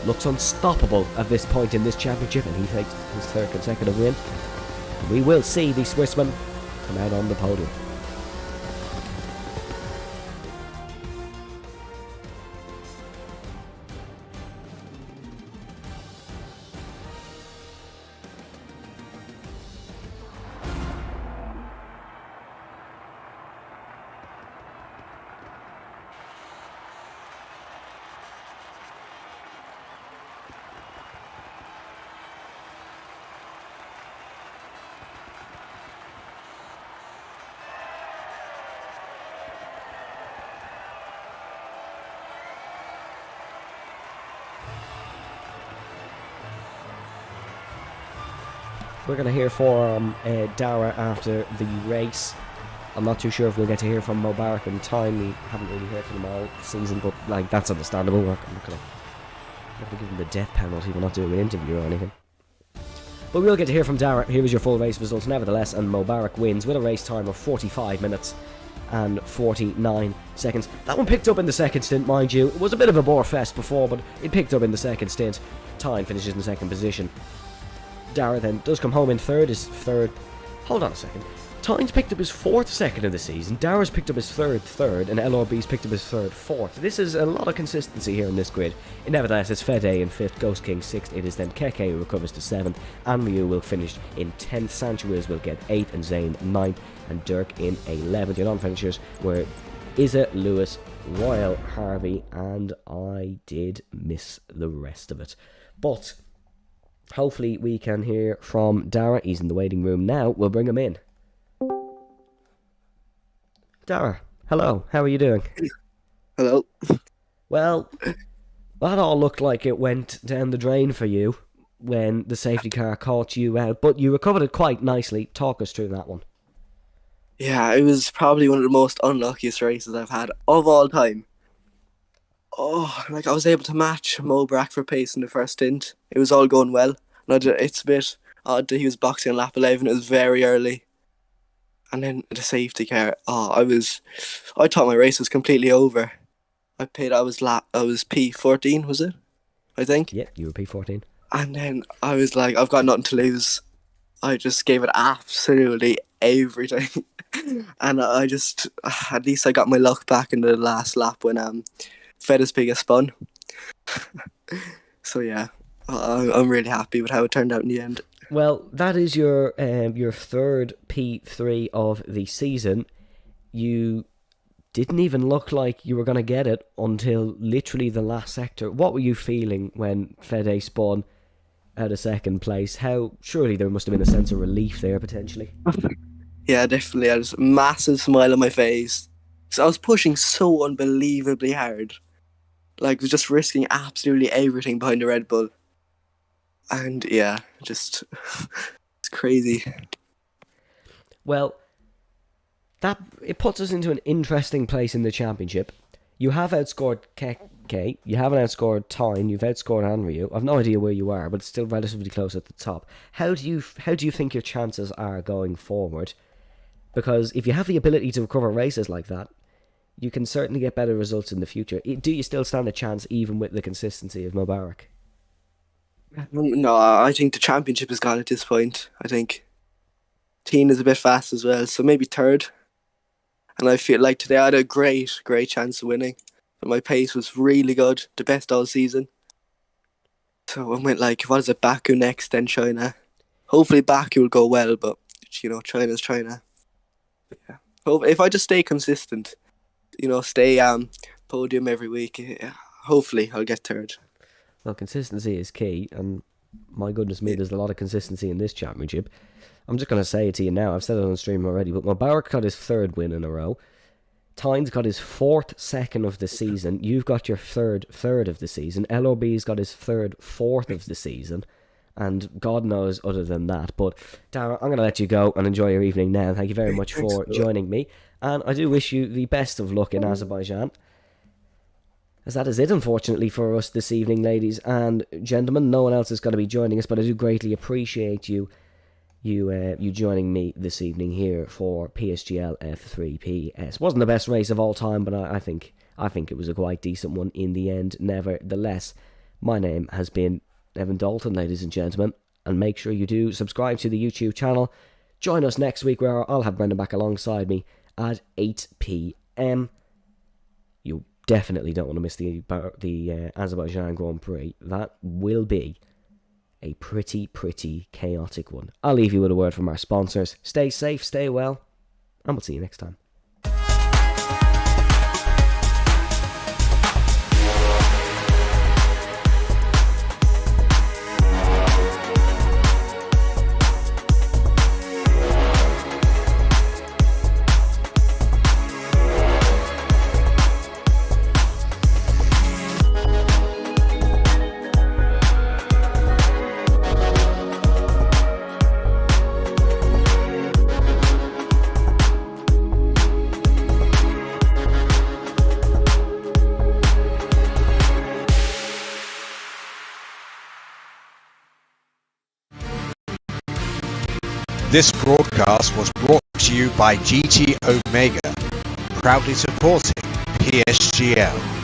looks unstoppable at this point in this championship, and he takes his third consecutive win. We will see the Swissman come out on the podium. We're going to hear from Dara after the race. I'm not too sure if we'll get to hear from Mubarak in time. We haven't really heard from him all season, but like that's understandable. I'm not going to give him the death penalty. We're not doing an interview or anything. But we'll get to hear from Dara. Here is your full race results nevertheless, and Mubarak wins with a race time of 45 minutes and 49 seconds. That one picked up in the second stint, mind you. It was a bit of a bore fest before, but it picked up in the second stint. Tyne finishes in second position. Dara then does come home in third. Hold on a second. Tyne's picked up his fourth second of the season. Dara's picked up his third, and LRB's picked up his fourth. This is a lot of consistency here in this grid. Nevertheless, it's Fede in fifth, Ghost King sixth. It is then Keke who recovers to seventh. Anryu will finish in 10th. Sanchez will get 8th, and Zayn 9th, and Dirk in 11th. Your non-finishers were Isa, Lewis, Royal, Harvey, and I did miss the rest of it. But hopefully we can hear from Dara. He's in the waiting room now. We'll bring him in. Dara, hello. How are you doing? Hello. Well, that all looked like it went down the drain for you when the safety car caught you out, but you recovered it quite nicely. Talk us through that one. Yeah, it was probably one of the most unluckiest races I've had of all time. Oh, like I was able to match Mubarak for pace in the first stint. It was all going well. And it's a bit odd that he was boxing on lap 11. It was very early. And then the safety car. I thought my race was completely over. I was P14, was it? I think. Yeah, you were P14. And then I was like, I've got nothing to lose. I just gave it absolutely everything. And I just, at least I got my luck back in the last lap when Fede's Pig spun. So yeah, I'm really happy with how it turned out in the end. Well, that is your third P3 of the season. You didn't even look like you were going to get it until literally the last sector. What were you feeling when Fede spun out of second place? Surely there must have been a sense of relief there, potentially. Yeah, definitely. I had a massive smile on my face. So I was pushing so unbelievably hard. Like, was just risking absolutely everything behind the Red Bull. And yeah, just it's crazy. Well, it puts us into an interesting place in the championship. You have outscored Keke, you haven't outscored Tyne, you've outscored Anryu. I've no idea where you are, but it's still relatively close at the top. How do you think your chances are going forward? Because if you have the ability to recover races like that, you can certainly get better results in the future. Do you still stand a chance even with the consistency of Mubarak? No, I think the championship is gone at this point. I think Teen is a bit fast as well, so maybe third. And I feel like today I had a great chance of winning. But my pace was really good, the best all season. So I went like, what is it, Baku next, then China. Hopefully Baku will go well, but China's China. But yeah. If I just stay consistent, stay podium every week, hopefully I'll get third. Well, consistency is key, and my goodness me, there's a lot of consistency in this championship. I'm just going to say it to you now, I've said it on stream already, but Mubarak got his third win in a row. Tyne's got his fourth second of the season. You've got your third of the season. LOB's got his fourth of the season. And God knows other than that. But, Dara, I'm going to let you go and enjoy your evening now. Thank you very much for joining me. And I do wish you the best of luck in Azerbaijan. As that is it, unfortunately, for us this evening, ladies and gentlemen. No one else is going to be joining us, but I do greatly appreciate you you joining me this evening here for PSGL F3PS. Wasn't the best race of all time, but I think it was a quite decent one in the end. Nevertheless, my name has been Evan Dalton, ladies and gentlemen, and make sure you do subscribe to the YouTube channel. Join us next week where I'll have Brendan back alongside me at 8 p.m. You definitely don't want to miss the Azerbaijan Grand Prix. That will be a pretty chaotic one. I'll leave you with a word from our sponsors. Stay safe, stay well, and we'll see you next time. This broadcast was brought to you by GT Omega, proudly supporting PSGL.